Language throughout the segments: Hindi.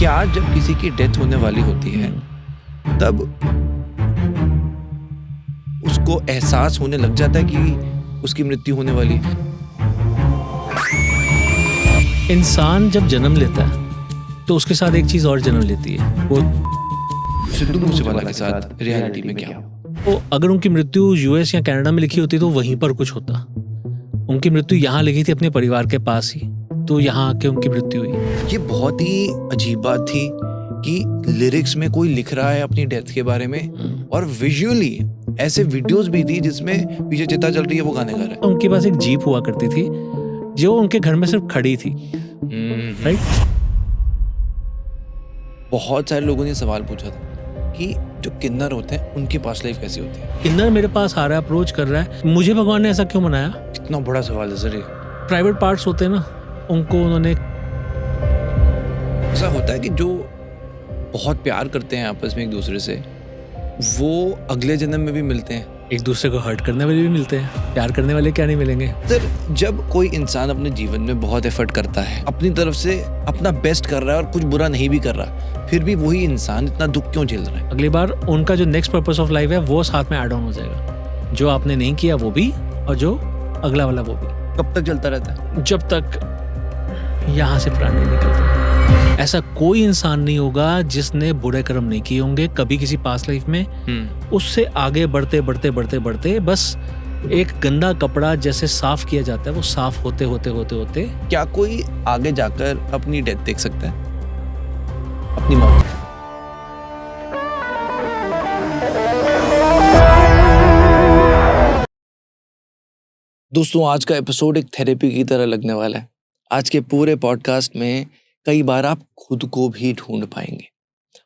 क्या जब किसी की डेथ होने वाली होती है तब उसको एहसास होने लग जाता है कि उसकी मृत्यु होने वाली है? इंसान जब जन्म लेता है तो उसके साथ एक चीज और जन्म लेती है। वो सिद्धू मूसेवाला के साथ रियलिटी में क्या हुआ? तो अगर उनकी मृत्यु यूएस या कनाडा में लिखी होती तो वहीं पर कुछ होता। उनकी मृत्यु यहाँ लिखी थी अपने परिवार के पास ही, तो यहाँ आके उनकी मृत्यु हुई। ये बहुत ही अजीब बात थी कि लिरिक्स में कोई लिख रहा है अपनी डेथ के बारे में और विजुअली ऐसे वीडियोस भी थी जिसमें पीछे चिता चल रही है, वो गाने गा रहा है। उनके पास एक जीप हुआ करती थी जो उनके घर में सिर्फ खड़ी थी, राइट। बहुत सारे लोगों ने सवाल पूछा था कि जो किन्नर होते हैं उनकी पास्ट लाइफ कैसी होती है? किन्नर मेरे पास आ रहा है, अप्रोच कर रहा है, मुझे भगवान ने ऐसा क्यों बनाया? कितना बड़ा सवाल है सर ये। प्राइवेट पार्ट्स होते हैं ना, उनको उन्होंने ऐसा होता है कि जो बहुत प्यार करते हैं आपस में एक दूसरे से, वो अगले जन्म में भी मिलते हैं। एक दूसरे को हर्ट करने वाले भी मिलते हैं, प्यार करने वाले क्या नहीं मिलेंगे? सर जब कोई इंसान अपने जीवन में बहुत एफर्ट करता है, अपनी तरफ से अपना बेस्ट कर रहा है और कुछ बुरा नहीं भी कर रहा, फिर भी वही इंसान इतना दुख क्यों झेल रहा है? अगली बार उनका जो नेक्स्ट पर्पस ऑफ लाइफ है वो साथ में ऐड ऑन हो जाएगा। जो आपने नहीं किया वो भी, और जो अगला वाला वो भी। कब तक चलता रहता है? जब तक यहाँ से प्राण नहीं निकलता। ऐसा कोई इंसान नहीं होगा जिसने बुरे कर्म नहीं किए होंगे कभी किसी पास्ट लाइफ में। उससे आगे बढ़ते बढ़ते बढ़ते बढ़ते बस एक गंदा कपड़ा जैसे साफ किया जाता है, वो साफ होते होते होते होते क्या कोई आगे जाकर अपनी डेथ देख सकता है, अपनी मौत? दोस्तों आज का एपिसोड एक थेरेपी की तरह लगने वाला है। आज के पूरे पॉडकास्ट में कई बार आप खुद को भी ढूंढ पाएंगे।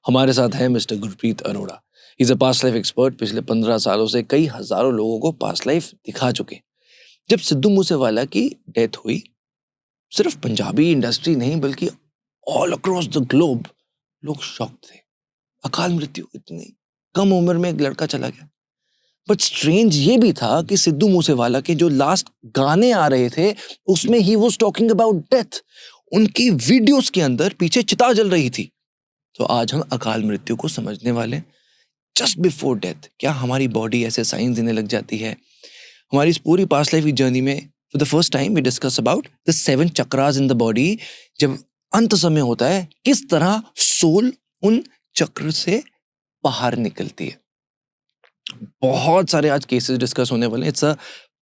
हमारे साथ है mister Gurpreet Arora. Is a past life expert. पिछले 15 सालों से कई हजारों लोगों को पास्ट लाइफ दिखा चुके। जब सिद्धू मूसेवाला की डेथ हुई, सिर्फ पंजाबी इंडस्ट्री नहीं बल्कि ऑल अक्रॉस द ग्लोब लोग शॉक्ड थे। अकाल मृत्यु, इतनी कम उम्र में एक लड़का चला गया। बट स्ट्रेंज ये भी था कि सिद्धू मूसेवाला के जो लास्ट गाने आ रहे थे उसमें he was talking about death. उनकी वीडियोस के अंदर पीछे चिता जल रही थी। तो आज हम अकाल मृत्यु को समझने वाले। जस्ट बिफोर डेथ क्या हमारी बॉडी ऐसे साइंस देने लग जाती है? हमारी इस पूरी पास्ट लाइफ की जर्नी में for the first time we discuss about the 7 chakras in the body. जब अंत समय होता है किस तरह सोल उन चक्र से बाहर निकलती है। बहुत सारे आज केसेस डिस्कस होने वाले हैं। इट्स अ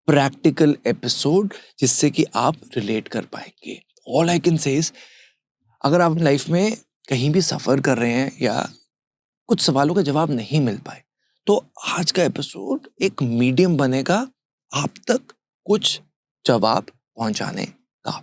प्रैक्टिकल एपिसोड जिससे कि आप रिलेट कर पाएंगे। All I can say is, अगर आप लाइफ में कहीं भी सफर कर रहे हैं या कुछ सवालों का जवाब नहीं मिल पाए, तो आज का एपिसोड एक मीडियम बनेगा आप तक कुछ जवाब पहुंचाने का।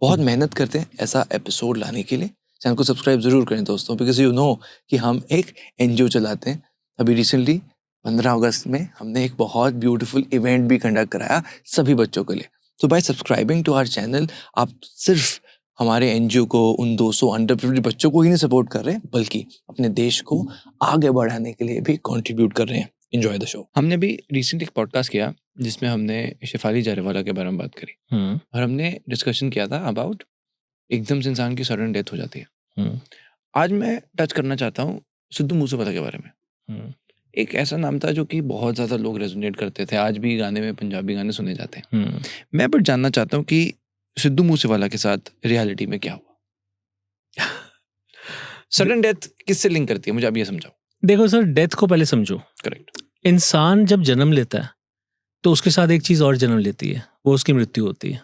बहुत मेहनत करते हैं ऐसा एपिसोड लाने के लिए। चैनल को सब्सक्राइब जरूर करें दोस्तों, बिकॉज यू नो कि हम एक एनजीओ चलाते हैं। अभी रिसेंटली 15 अगस्त में हमने एक बहुत ब्यूटीफुल इवेंट भी कंडक्ट कराया सभी बच्चों के लिए। तो by subscribing to our channel आप सिर्फ हमारे एनजीओ को, उन 200 अंडर प्रिविलेज्ड बच्चों को ही नहीं सपोर्ट कर रहे हैं, बल्कि अपने देश को आगे बढ़ाने के लिए भी कंट्रीब्यूट कर रहे हैं। Enjoy the show. हमने भी रिसेंट एक पॉडकास्ट किया जिसमें हमने शेफाली जारेवाला के बारे में बात करी और हमने डिस्कशन किया था अबाउट एकदम से इंसान की सडन डेथ हो जाती है। आज मैं टच करना चाहता हूँ सिद्धू मूसेवाला के बारे में। एक ऐसा नाम था जो कि बहुत ज़्यादा लोग रेजोनेट करते थे। आज भी गाने में पंजाबी गाने सुने जाते हैं। मैं बट जानना चाहता हूँ कि सिद्धू मूसेवाला के साथ रियलिटी में क्या हुआ? सडन डेथ किससे लिंक करती है, मुझे आप ये समझाओ। देखो सर, डेथ को पहले समझो। करेक्ट। इंसान जब जन्म लेता है तो उसके साथ एक चीज और जन्म लेती है, वो उसकी मृत्यु होती है।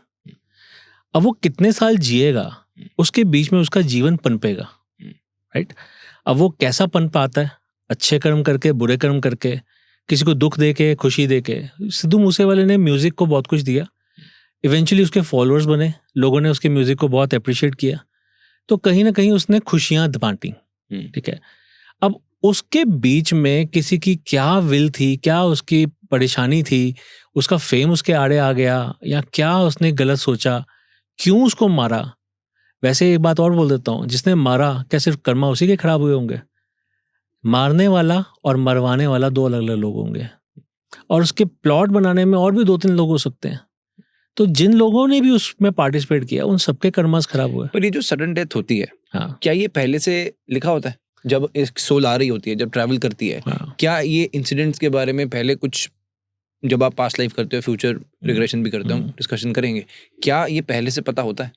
अब वो कितने साल जिएगा उसके बीच में उसका जीवन पनपेगा, राइट। अब वो कैसा पन पाता है, अच्छे कर्म करके, बुरे कर्म करके, किसी को दुख दे के, खुशी दे के। सिद्धू मूसेवाले ने म्यूजिक को बहुत कुछ दिया। इवेंचुअली उसके फॉलोअर्स बने, लोगों ने उसके म्यूजिक को बहुत अप्रिशिएट किया, तो कहीं ना कहीं उसने खुशियां बांटी, ठीक है। अब उसके बीच में किसी की क्या विल थी, क्या उसकी परेशानी थी, उसका फेम उसके आड़े आ गया या क्या उसने गलत सोचा, क्यों उसको मारा। वैसे एक बात और बोल देता हूँ, जिसने मारा क्या सिर्फ कर्मा उसी के खराब हुए होंगे? मारने वाला और मरवाने वाला 2 अलग अलग लोग होंगे, और उसके प्लॉट बनाने में और भी 2-3 लोग हो सकते हैं। तो जिन लोगों ने भी उसमें पार्टिसिपेट किया उन सबके कर्मास खराब हुए। पर ये जो सडन डेथ होती है, हाँ क्या ये पहले से लिखा होता है? जब एक सोल आ रही होती है, जब ट्रैवल करती है, हाँ। क्या ये इंसिडेंट्स के बारे में पहले कुछ, जब आप पास्ट लाइफ करते हो, फ्यूचर रिग्रेशन भी करते हो, हम डिस्कशन करेंगे, क्या ये पहले से पता होता है?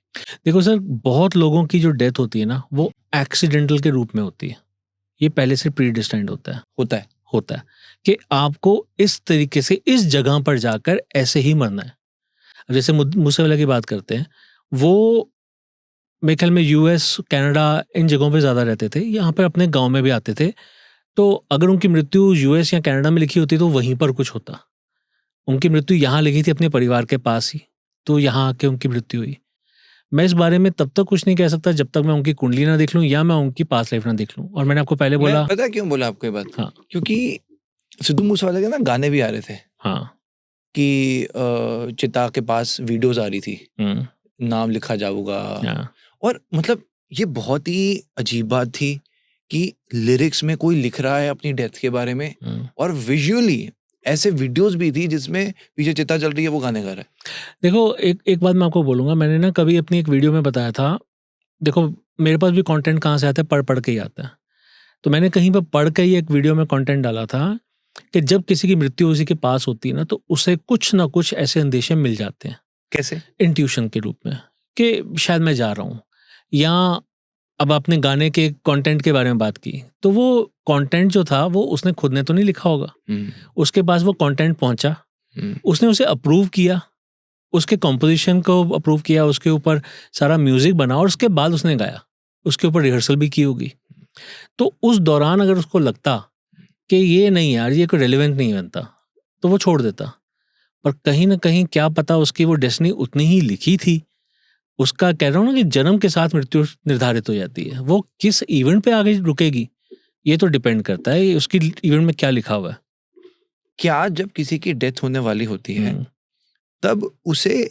देखो सर, बहुत लोगों की जो डेथ होती है ना वो एक्सीडेंटल के रूप में होती है। ये पहले से प्री डिस्टाइंड होता है कि आपको इस तरीके से इस जगह पर जाकर ऐसे ही मरना है। अब जैसे मूसे वाला की बात करते हैं, वो मेरे ख्याल में यूएस, कनाडा इन जगहों पे ज़्यादा रहते थे, यहाँ पर अपने गांव में भी आते थे। तो अगर उनकी मृत्यु यूएस या कनाडा में लिखी होती तो वहीं पर कुछ होता। उनकी मृत्यु यहाँ लिखी थी अपने परिवार के पास ही, तो यहाँ आके उनकी मृत्यु हुई। मैं इस बारे में तब तक कुछ नहीं कह सकता जब तक मैं उनकी कुंडली ना देख लूं या मैं उनकी पास्ट लाइफ ना देख लूं। और मैंने आपको पहले बोला, मैं पता है क्यों बोला आपको ये बात? हाँ क्योंकि सिद्धू मूसेवाला के ना गाने भी आ रहे थे हाँ कि चिता के पास वीडियोस आ रही थी, नाम लिखा जाऊगा, हाँ और मतलब ये बहुत ही अजीब बात थी कि लिरिक्स में कोई लिख रहा है अपनी डेथ के बारे में, और विजुअली ऐसे वीडियोस भी थी जिसमें पीछे चिता चल रही है, वो गाने गा रहा है। देखो एक बात मैं आपको बोलूँगा, मैंने ना कभी अपनी एक वीडियो में बताया था, देखो मेरे पास भी कंटेंट कहाँ से आता है, पढ़ के ही आता है। तो मैंने कहीं पर पढ़ के ही एक वीडियो में कंटेंट डाला था कि जब किसी की मृत्यु उसी के पास होती है ना, तो उसे कुछ ना कुछ ऐसे अंदेशे मिल जाते हैं। कैसे? इंट्यूशन के रूप में, कि शायद मैं जा रहा हूँ। या अब आपने गाने के कंटेंट के बारे में बात की, तो वो कंटेंट जो था वो उसने खुद ने तो नहीं लिखा होगा, उसके पास वो कंटेंट पहुंचा, उसने उसे अप्रूव किया, उसके कंपोजिशन को अप्रूव किया, उसके ऊपर सारा म्यूजिक बना और उसके बाद उसने गाया, उसके ऊपर रिहर्सल भी की होगी। तो उस दौरान अगर उसको लगता कि ये नहीं यार, ये कोई रेलेवेंट नहीं बनता, तो वो छोड़ देता। पर कहीं ना कहीं क्या पता उसकी वो डेस्टिनी उतनी ही लिखी थी। उसका कह रहा हूँ ना कि जन्म के साथ मृत्यु निर्धारित हो जाती है। वो किस इवेंट पे आगे रुकेगी ये तो डिपेंड करता है उसकी इवेंट में क्या लिखा हुआ है। क्या जब किसी की डेथ होने वाली होती है तब उसे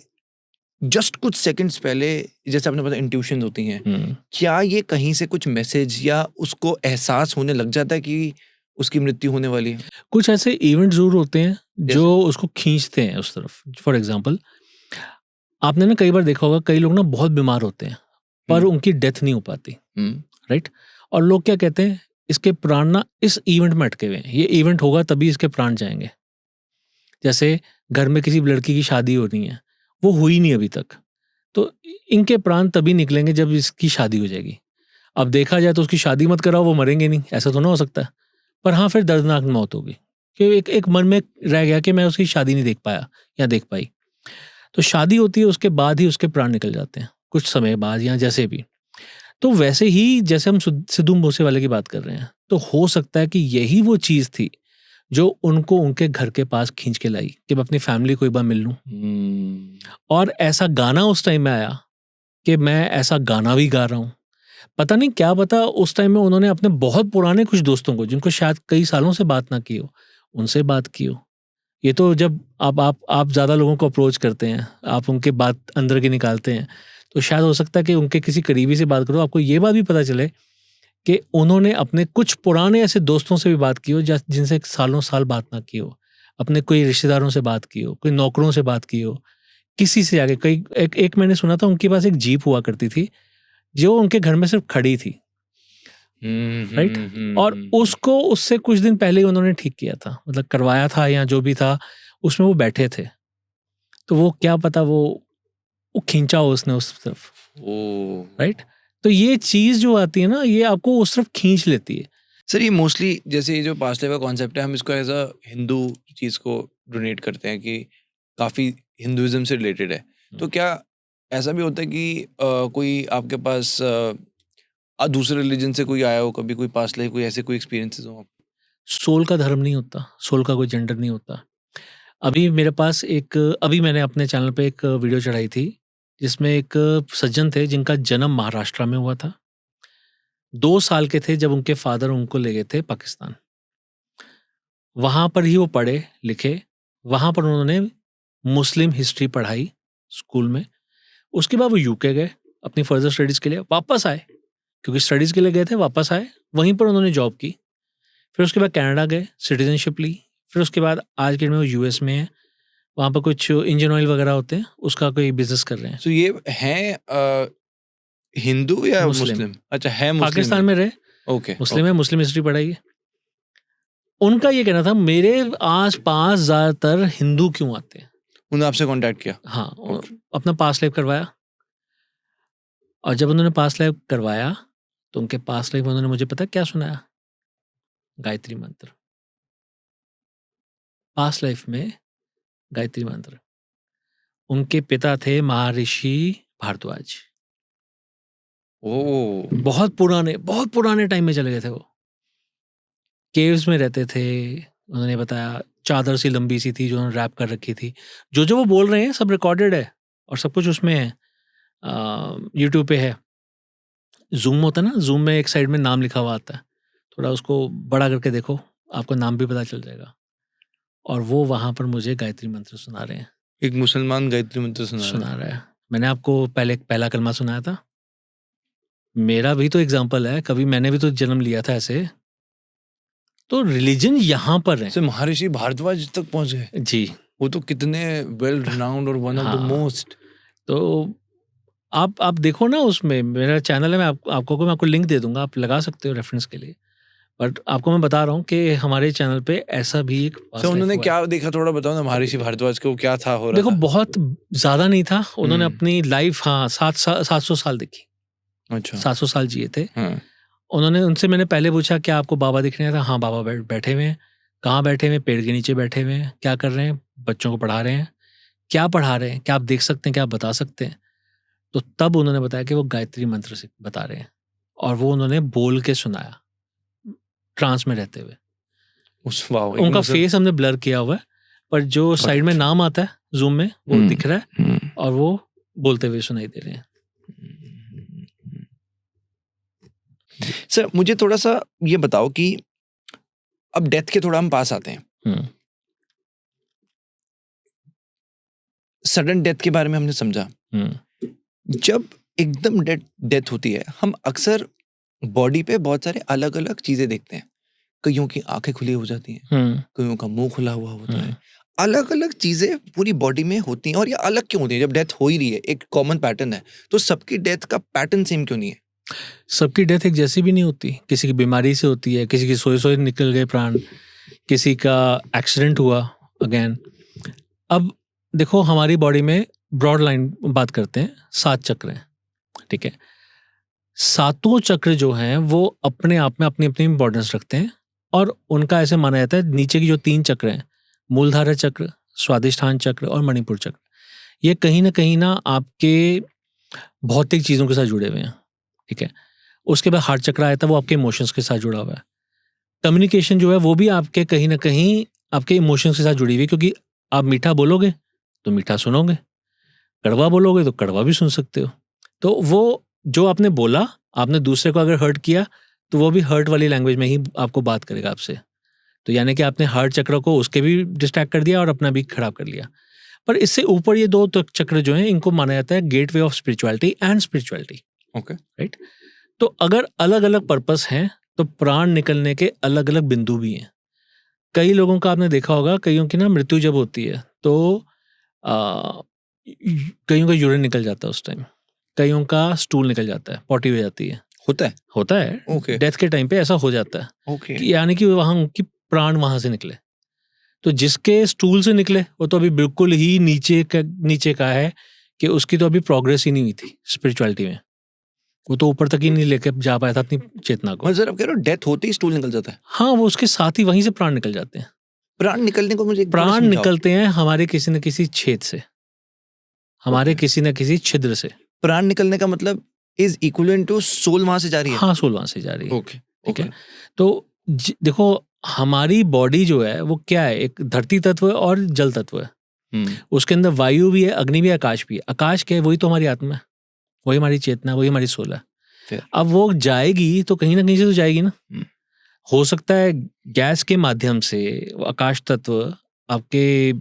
जस्ट कुछ सेकंड्स पहले, जैसे आपने बताया इंट्यूशंस होती हैं, क्या ये कहीं से कुछ मैसेज या उसको एहसास होने लग जाता है कि उसकी मृत्यु होने वाली है? कुछ ऐसे इवेंट जरूर होते हैं जो उसको खींचते हैं उस तरफ। फॉर एग्जाम्पल, आपने ना कई बार देखा होगा, कई लोग ना बहुत बीमार होते हैं पर उनकी डेथ नहीं हो पाती, राइट? और लोग क्या कहते हैं, इसके प्राण ना इस इवेंट में अटके हुए हैं, ये इवेंट होगा तभी इसके प्राण जाएंगे। जैसे घर में किसी लड़की की शादी होनी है, वो हुई नहीं अभी तक, तो इनके प्राण तभी निकलेंगे जब इसकी शादी हो जाएगी। अब देखा जाए तो उसकी शादी मत कराओ, वो मरेंगे नहीं, ऐसा तो ना हो सकता है। पर हाँ, फिर दर्दनाक मौत होगी कि एक मन में रह गया कि मैं उसकी शादी नहीं देख पाया या देख पाई। तो शादी होती है, उसके बाद ही उसके प्राण निकल जाते हैं, कुछ समय बाद या जैसे भी। तो वैसे ही जैसे हम सिद्धू मूसेवाले की बात कर रहे हैं, तो हो सकता है कि यही वो चीज़ थी जो उनको उनके घर के पास खींच के लाई कि मैं अपनी फैमिली को एक बार मिल लूं। और ऐसा गाना उस टाइम में आया कि मैं ऐसा गाना भी गा रहा हूँ। पता नहीं क्या पता उस टाइम में उन्होंने अपने बहुत पुराने कुछ दोस्तों को, जिनको शायद कई सालों से बात ना की हो, उनसे बात की हो। ये तो जब आप ज़्यादा लोगों को अप्रोच करते हैं, आप उनके बात अंदर की निकालते हैं, तो शायद हो सकता है कि उनके किसी करीबी से बात करो, आपको ये बात भी पता चले कि उन्होंने अपने कुछ पुराने ऐसे दोस्तों से भी बात की हो जिनसे सालों साल बात ना की हो, अपने कोई रिश्तेदारों से बात की हो, कोई नौकरों से बात की हो, किसी से आगे। कई एक मैंने सुना था उनके पास एक जीप हुआ करती थी जो उनके घर में सिर्फ खड़ी थी, राइट? और उसको उससे कुछ दिन पहले ही उन्होंने ठीक किया था, मतलब करवाया था या जो भी था, उसमें वो बैठे थे। तो वो क्या पता वो खींचा हो उसने उस तरफ, राइट? तो ये चीज जो आती है ना, ये आपको उस तरफ खींच लेती है। सर, ये मोस्टली जैसे ये जो पास्ट लाइफ का कॉन्सेप्ट है, हम इसको एज अ हिंदू चीज़ को डोनेट करते हैं कि काफ़ी हिंदुइज्म से रिलेटेड है। तो क्या ऐसा भी होता है कि कोई आपके पास दूसरे रिलीजन से कोई आया हो, कभी कोई पास्ट लाइफ, कोई ऐसे कोई एक्सपीरियंसेस हो? सोल का धर्म नहीं होता, सोल का कोई जेंडर नहीं होता। अभी मेरे पास अभी मैंने अपने चैनल पे एक वीडियो चढ़ाई थी जिसमें एक सज्जन थे जिनका जन्म महाराष्ट्र में हुआ था। 2 साल के थे जब उनके फादर उनको ले गए थे पाकिस्तान। वहाँ पर ही वो पढ़े लिखे, वहाँ पर उन्होंने मुस्लिम हिस्ट्री पढ़ाई स्कूल में। उसके बाद वो यूके गए अपनी फर्दर स्टडीज़ के लिए, वापस आए, क्योंकि स्टडीज़ के लिए गए थे, वापस आए, वहीं पर उन्होंने जॉब की। फिर उसके बाद कनाडा गए, सिटीजनशिप ली। फिर उसके बाद आज के डेट में वो यूएस में है। वहाँ पर कुछ इंजन ऑयल वगैरह होते हैं, उसका कोई बिजनेस कर रहे हैं। तो ये है हिंदू या मुस्लिम? अच्छा, है मुस्लिम। पाकिस्तान में रहे, ओके, मुस्लिम है, मुस्लिम हिस्ट्री पढ़ाई है। उनका ये कहना था मेरे आस पास ज्यादातर हिंदू क्यों आते हैं। उन्होंने आपसे कांटेक्ट किया? हाँ, अपना पास लाइफ करवाया, और जब उन्होंने पास लाइफ करवाया तो उनके पास लाइफ में उन्होंने मुझे पता क्या सुनाया, गायत्री मंत्र। पास लाइफ में गायत्री मंत्र। उनके पिता थे महर्षि भारद्वाज। ओह, बहुत पुराने टाइम में चले गए थे वो। केव्स में रहते थे, उन्होंने बताया, चादर सी लंबी सी थी जो उन्होंने रैप कर रखी थी। जो वो बोल रहे हैं सब रिकॉर्डेड है और सब कुछ उसमें है, यूट्यूब पे है। जूम होता है ना, जूम में एक साइड में नाम लिखा हुआ आता है, थोड़ा उसको बड़ा करके देखो, आपको नाम भी पता चल जाएगा। और वो वहाँ पर मुझे गायत्री मंत्र सुना रहे हैं। एक मुसलमान गायत्री मंत्र सुना रहा है। मैंने आपको पहला कलमा सुनाया था। मेरा भी तो एग्जाम्पल है, कभी मैंने भी तो जन्म लिया था ऐसे। तो रिलीजन यहाँ पर है। महर्षि भारद्वाज तक पहुंच गए जी। वो तो कितने वेल रिनाउंड और वन ऑफ द मोस्ट। तो आप देखो ना, उसमें मेरा चैनल है, मैं आपको लिंक दे दूंगा, आप लगा सकते हो रेफरेंस के लिए। बट आपको मैं बता रहा हूँ कि हमारे चैनल पे ऐसा भी एक उन्होंने क्या देखा, थोड़ा बताओ ना, महर्षि भारद्वाज को क्या था हो रहा देखो था? बहुत ज्यादा नहीं था, उन्होंने अपनी लाइफ 700 साल देखी। अच्छा, 700 साल जिए थे। हाँ। उनसे मैंने पहले पूछा क्या आपको बाबा दिख रहे हैं? हाँ, बाबा बैठे हुए हैं। कहाँ बैठे हुए? पेड़ के नीचे बैठे हुए हैं। क्या कर रहे हैं? बच्चों को पढ़ा रहे हैं। क्या पढ़ा रहे हैं? क्या आप देख सकते हैं? क्या आप बता सकते हैं? तो तब उन्होंने बताया कि वो गायत्री मंत्र से बता रहे हैं, और वो उन्होंने बोल के सुनाया ट्रांस में रहते हुए। उनका फेस हमने ब्लर किया हुआ है, पर जो साइड में नाम आता है जूम में वो दिख रहा है, और वो बोलते हुए सुनाई दे रहे हैं। सर मुझे थोड़ा सा ये बताओ कि अब डेथ के थोड़ा हम पास आते हैं। सडन डेथ के बारे में हमने समझा। जब एकदम डेथ होती है, हम अक्सर बॉडी पे बहुत सारे अलग अलग चीजें देखते हैं। कईयों की आंखें खुली हो जाती हैं, कईयों का मुंह खुला हुआ होता है, अलग अलग चीजें पूरी बॉडी में होती हैं। और ये अलग क्यों होती है? जब डेथ हो ही रही है, एक कॉमन पैटर्न है, तो सबकी डेथ का पैटर्न सेम क्यों नहीं है? सबकी डेथ एक जैसी भी नहीं होती। किसी की बीमारी से होती है, किसी की सोए निकल गए प्राण, किसी का एक्सीडेंट हुआ अगेन। अब देखो, हमारी बॉडी में ब्रॉड लाइन बात करते हैं, 7 चक्र हैं, ठीक है। 7 चक्र जो हैं वो अपने आप में अपनी अपनी इंपॉर्टेंस रखते हैं, और उनका ऐसे माना जाता है नीचे की जो 3 चक्र हैं, मूलधारा चक्र, स्वादिष्ठान चक्र और मणिपुर चक्र, ये कहीं ना आपके भौतिक चीज़ों के साथ जुड़े हुए हैं, ठीक है। उसके बाद हार्ट चक्र आया था, वो आपके इमोशंस के साथ जुड़ा हुआ है। कम्युनिकेशन जो है वो भी आपके कहीं ना कहीं आपके इमोशंस के साथ जुड़ी हुई है, क्योंकि आप मीठा बोलोगे तो मीठा सुनोगे, कड़वा बोलोगे तो कड़वा भी सुन सकते हो। तो वो जो आपने बोला, आपने दूसरे को अगर हर्ट किया तो वो भी हर्ट वाली लैंग्वेज में ही आपको बात करेगा आपसे। तो यानी कि आपने हार्ट चक्र को उसके भी डिस्ट्रैक्ट कर दिया और अपना भी खराब कर लिया। पर इससे ऊपर ये 2 चक्र जो हैं, इनको माना जाता है gateway of spirituality and spirituality. Okay, right. तो अगर अलग अलग पर्पस हैं तो प्राण निकलने के अलग अलग बिंदु भी हैं। कई लोगों का आपने देखा होगा, कईयों की ना मृत्यु जब होती है तो कईयों का यूरिन निकल जाता है उस टाइम, कईयों का स्टूल निकल जाता है, पॉटी हो जाती है। होता है ओके। डेथ के टाइम पे ऐसा हो जाता है। ओके। यानी कि वहाँ उनकी प्राण वहां से निकले। तो जिसके स्टूल से निकले वो तो अभी बिल्कुल ही नीचे का है, कि उसकी तो अभी प्रोग्रेस ही नहीं हुई थी स्पिरिचुअलिटी में, वो तो ऊपर तक ही नहीं लेके जा पाया था अपनी चेतना को। सर आप कह रहे हो डेथ होते ही स्टूल निकल जाता है? हाँ, वो उसके साथ ही वहीं से प्राण निकल जाते हैं। प्राण निकलने को मुझे प्राण निकलते हैं हमारे किसी न किसी छेद से, हमारे किसी न किसी छिद्र से। प्राण निकलने का मतलब इज इक्विवेलेंट टू सोल वहां से जा रही है? हाँ, सोल वहां से जा रही है। ओके, ठीक है। तो देखो, हमारी बॉडी जो है वो क्या है, एक धरती तत्व और जल तत्व है। उसके अंदर वायु भी है, अग्नि भी है, आकाश भी है। आकाश क्या है? वही तो हमारी आत्मा है, वही हमारी चेतना, वही हमारी सोल है। अब वो जाएगी तो कहीं ना कहीं से तो जाएगी ना। हो सकता है गैस के माध्यम से आकाश तत्व आपके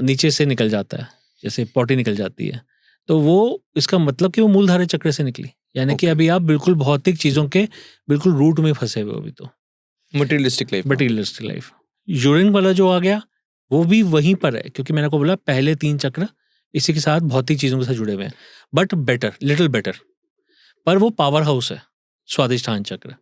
नीचे से निकल जाता है, जैसे पॉटी निकल जाती है, तो वो इसका मतलब कि वो मूलधारा चक्र से निकली। यानी कि अभी आप बिल्कुल भौतिक चीजों के बिल्कुल रूट में फंसे हुए हो अभी तो। Materialistic life. यूरिन वाला जो आ गया, वो भी वहीं पर है, क्योंकि मैंने आपको बोला पहले 3 चक्र इसी के साथ भौतिक चीजों के साथ जुड़े हुए हैं, बट बेटर, लिटिल बेटर। पर वो पावर हाउस है स्वादिष्ठान चक्र।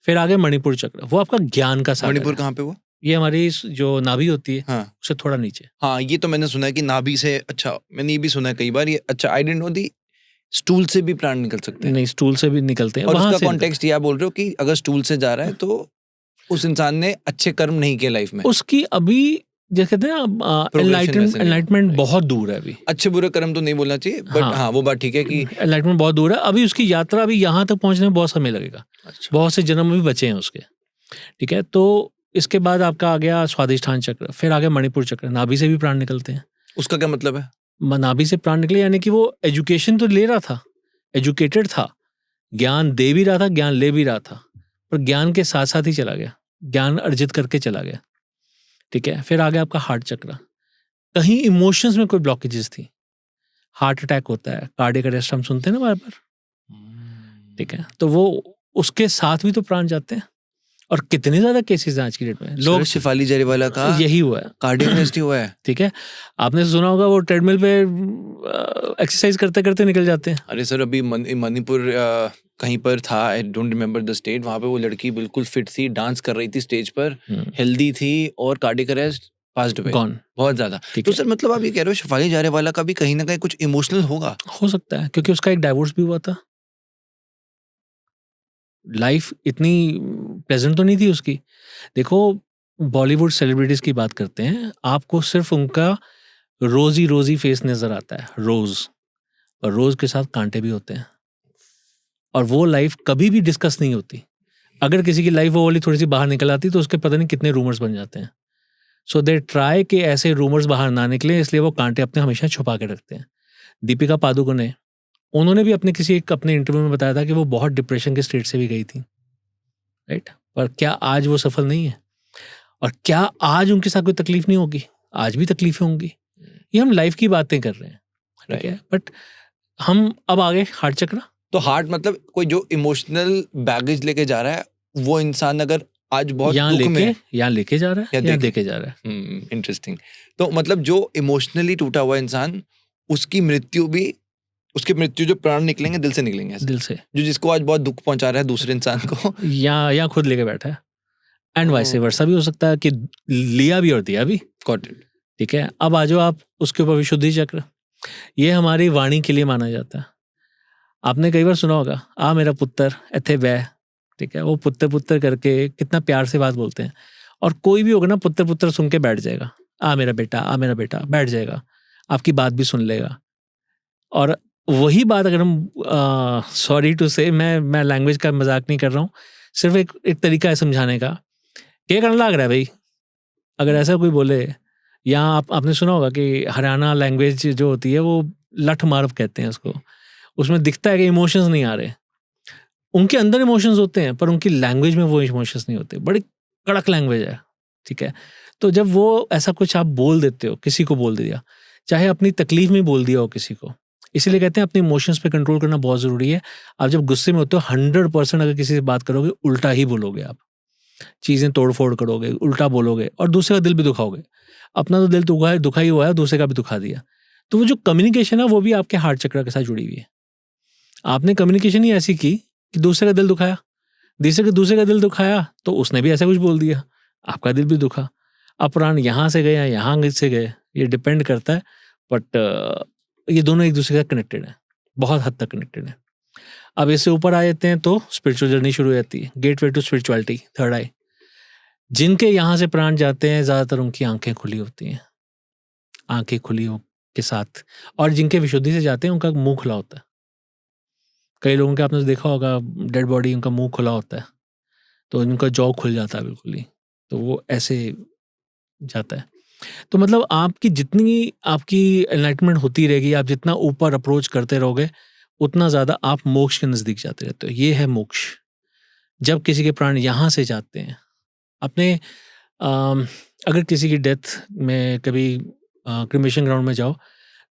फिर आगे मणिपुर चक्र, वो आपका ज्ञान का सागर मणिपुर है। कहाँ पे हुआ? ये हमारी जो नाभि होती है हाँ उससे थोड़ा नीचे। हाँ, ये तो मैंने सुना है कि नाभि से, अच्छा मैंने ये भी सुना है कई बार, ये अच्छा I didn't know the stool से भी प्राण निकल सकते हैं। नहीं, स्टूल से भी निकलते हैं, और वहां उसका से कॉन्टेक्स्ट ये आप बोल रहे हो कि अगर स्टूल से जा रहा है तो उस इंसान ने अच्छे कर्म नहीं किए लाइफ में, उसकी अभी जैसे कहते हैं Progression वैसे नहीं है। Enlightenment Right. बहुत दूर है अभी। अच्छे बुरे कर्म तो नहीं बोलना चाहिए, बट हाँ। हाँ वो बात ठीक है कि एनलाइटमेंट बहुत दूर है अभी, उसकी यात्रा अभी यहाँ तक पहुंचने में बहुत समय लगेगा, अच्छा, बहुत से जन्म भी बचे हैं उसके। ठीक है, तो इसके बाद आपका आ गया स्वादिष्ठान चक्र, फिर आ गया मणिपुर चक्र। नाभि से भी प्राण निकलते हैं। उसका क्या मतलब है? नाभि से प्राण निकले यानी कि वो एजुकेशन तो ले रहा था, एजुकेटेड था, ज्ञान दे भी रहा था, ज्ञान ले भी रहा था, पर ज्ञान के साथ साथ ही चला गया, ज्ञान अर्जित करके चला गया। ठीक है, फिर आ गया आपका हार्ट चक्र। कहीं इमोशंस में कोई ब्लॉकेजेस थी, हार्ट अटैक होता है, कार्डियक अरेस्ट हम सुनते हैं ना बार बार। ठीक है, तो वो उसके साथ भी तो प्राण जाते हैं। और कितने ज्यादा केसेस हैं आज की डेट में, लोग शेफाली जरीवाला का यही हुआ है, कार्डियक अरेस्ट ही हुआ है। ठीक है, आपने सुना होगा वो ट्रेडमिल पे एक्सरसाइज करते करते निकल जाते हैं। अरे सर, अभी मणिपुर कहीं पर था, I don't remember the state, वहां पे वो लड़की बिल्कुल फिट थी, डांस कर रही थी स्टेज पर, हेल्दी थी, और cardiac arrest, passed away, gone. बहुत ज्यादा। तो सर मतलब आप ये कह रहे हो शेफाली जरीवाला का भी कहीं ना कहीं कुछ इमोशनल होगा? हो सकता है, क्योंकि उसका एक डाइवोर्स भी हुआ था। लाइफ इतनी प्लेजेंट तो नहीं थी उसकी। देखो, बॉलीवुड सेलिब्रिटीज की बात करते हैं, आपको सिर्फ उनका रोजी रोजी फेस नजर आता है, रोज, और रोज के साथ कांटे भी होते हैं, और वो लाइफ कभी भी डिस्कस नहीं होती। अगर किसी की लाइफ वो वाली थोड़ी सी बाहर निकल आती तो उसके पता नहीं कितने रूमर्स बन जाते हैं। सो दे ट्राई कि ऐसे रूमर्स बाहर ना निकले, इसलिए वो कांटे अपने हमेशा छुपा के रखते हैं। दीपिका पादुकोण ने, उन्होंने भी अपने इंटरव्यू में बताया था कि वो बहुत डिप्रेशन के स्टेट से भी गई थी, राइट। पर क्या आज वो सफल नहीं है? और क्या आज उनके साथ कोई तकलीफ नहीं होगी? आज भी तकलीफें होंगी। ये हम लाइफ की बातें कर रहे हैं, ठीक है, बट हम अब आगे हार्ट चक्र। तो हार्ट मतलब कोई जो इमोशनल बैगेज लेके जा रहा है, वो इंसान अगर आज बहुत दुख में, यहाँ लेके जा रहा है या देके जा रहा है। इंटरेस्टिंग। तो मतलब जो इमोशनली टूटा हुआ इंसान, उसकी मृत्यु भी, उसकी मृत्यु जो प्राण निकलेंगे दिल से निकलेंगे ऐसा? दिल से। जो जिसको आज बहुत दुख पहुंचा रहा है दूसरे इंसान को, या खुद लेके बैठा है, एंड वाइस वर्सा भी हो सकता है कि लिया भी और दिया भी। Got it. ठीक है, अब आ जाओ आप उसके ऊपर विशुद्धि चक्र। ये हमारी वाणी के लिए माना जाता है। आपने कई बार सुना होगा, आ मेरा पुत्र इथे बह, ठीक है, वो पुत्र पुत्र करके कितना प्यार से बात बोलते हैं, और कोई भी होगा ना पुत्र पुत्र सुन के बैठ जाएगा, आ मेरा बेटा बैठ जाएगा, आपकी बात भी सुन लेगा। और वही बात अगर हम, सॉरी टू से, मैं लैंग्वेज का मजाक नहीं कर रहा हूँ, सिर्फ एक तरीका है समझाने का, क्या करना लग रहा है भाई, अगर ऐसा कोई बोले। यहाँ आपने सुना होगा कि हरियाणा लैंग्वेज जो होती है वो लठ मारव कहते हैं उसको, उसमें दिखता है कि इमोशंस नहीं आ रहे, उनके अंदर इमोशंस होते हैं पर उनकी लैंग्वेज में वो इमोशंस नहीं होते, बड़ी कड़क लैंग्वेज है, ठीक है। तो जब वो ऐसा कुछ आप बोल देते हो, किसी को बोल दिया, चाहे अपनी तकलीफ में बोल दिया हो किसी को, इसीलिए कहते हैं अपने इमोशंस पे कंट्रोल करना बहुत जरूरी है। आप जब गुस्से में होते हो 100% अगर किसी से बात करोगे उल्टा ही बोलोगे, आप चीजें तोड़ फोड़ करोगे, उल्टा बोलोगे, और दूसरे का दिल भी दुखाओगे। अपना तो दिल दुखा ही हुआ है, दूसरे का भी दुखा दिया। तो वो जो कम्युनिकेशन है वो भी आपके हार्ट चक्र के साथ जुड़ी हुई है। आपने कम्युनिकेशन ही ऐसी की कि दूसरे का दिल दुखाया, दूसरे का दिल दुखाया तो उसने भी ऐसा कुछ बोल दिया, आपका दिल भी दुखा। अब प्राण यहाँ से गए यहाँ से गए, ये डिपेंड करता है, बट ये दोनों एक दूसरे के साथ कनेक्टेड है, बहुत हद तक कनेक्टेड है। अब इससे ऊपर आ जाते हैं तो स्पिरिचुअल जर्नी शुरू हो जाती है, गेटवे टू स्पिरिचुअलिटी, थर्ड आई। जिनके यहाँ से प्राण जाते हैं ज्यादातर उनकी आंखें खुली होती हैं, आंखें खुली हो के साथ, और जिनके विशुद्धि से जाते हैं उनका मुंह खुला होता है। कई लोगों के आपने देखा होगा डेड बॉडी, उनका मुंह खुला होता है, तो उनका जॉ खुल जाता है बिल्कुल ही, तो वो ऐसे जाता है। तो मतलब आपकी जितनी आपकी एनलाइटमेंट होती रहेगी, आप जितना ऊपर अप्रोच करते रहोगे, उतना ज्यादा आप मोक्ष के नजदीक जाते रहते हो। ये है मोक्ष। जब किसी के प्राण यहाँ से जाते हैं, अपने अगर किसी की डेथ में कभी क्रिमेशन ग्राउंड में जाओ,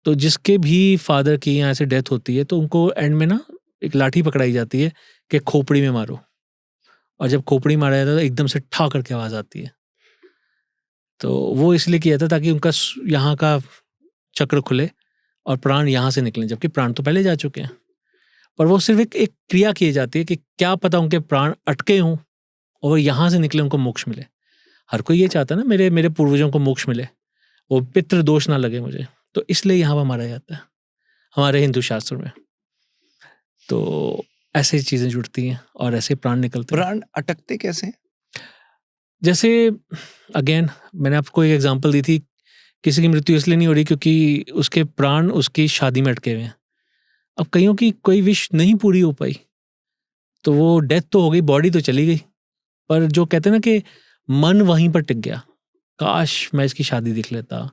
तो जिसके भी फादर की यहाँ से डेथ होती है तो उनको एंड में ना एक लाठी पकड़ाई जाती है कि खोपड़ी में मारो, और जब खोपड़ी मारा जाता है तो एकदम से ठा करके आवाज आती है। तो वो इसलिए किया था ताकि उनका यहाँ का चक्र खुले और प्राण यहाँ से निकलें, जबकि प्राण तो पहले जा चुके हैं। पर वो सिर्फ एक क्रिया की जाती है कि क्या पता उनके प्राण अटके हों और यहाँ से निकले, उनको मोक्ष मिले। हर कोई ये चाहता है ना मेरे पूर्वजों को मोक्ष मिले, वो पितृ दोष ना लगे मुझे, तो इसलिए यहाँ पर मारा जाता है हमारे हिंदू शास्त्र में। तो ऐसे चीज़ें जुड़ती हैं और ऐसे प्राण निकलते हैं। प्राण अटकते कैसे हैं? जैसे अगेन मैंने आपको एक एग्जांपल दी थी, किसी की मृत्यु इसलिए नहीं हो रही क्योंकि उसके प्राण उसकी शादी में अटके हुए हैं। अब कईयों की कोई विश नहीं पूरी हो पाई, तो वो डेथ तो हो गई, बॉडी तो चली गई, पर जो कहते हैं ना कि मन वहीं पर टिक गया, काश मैं इसकी शादी देख लेता,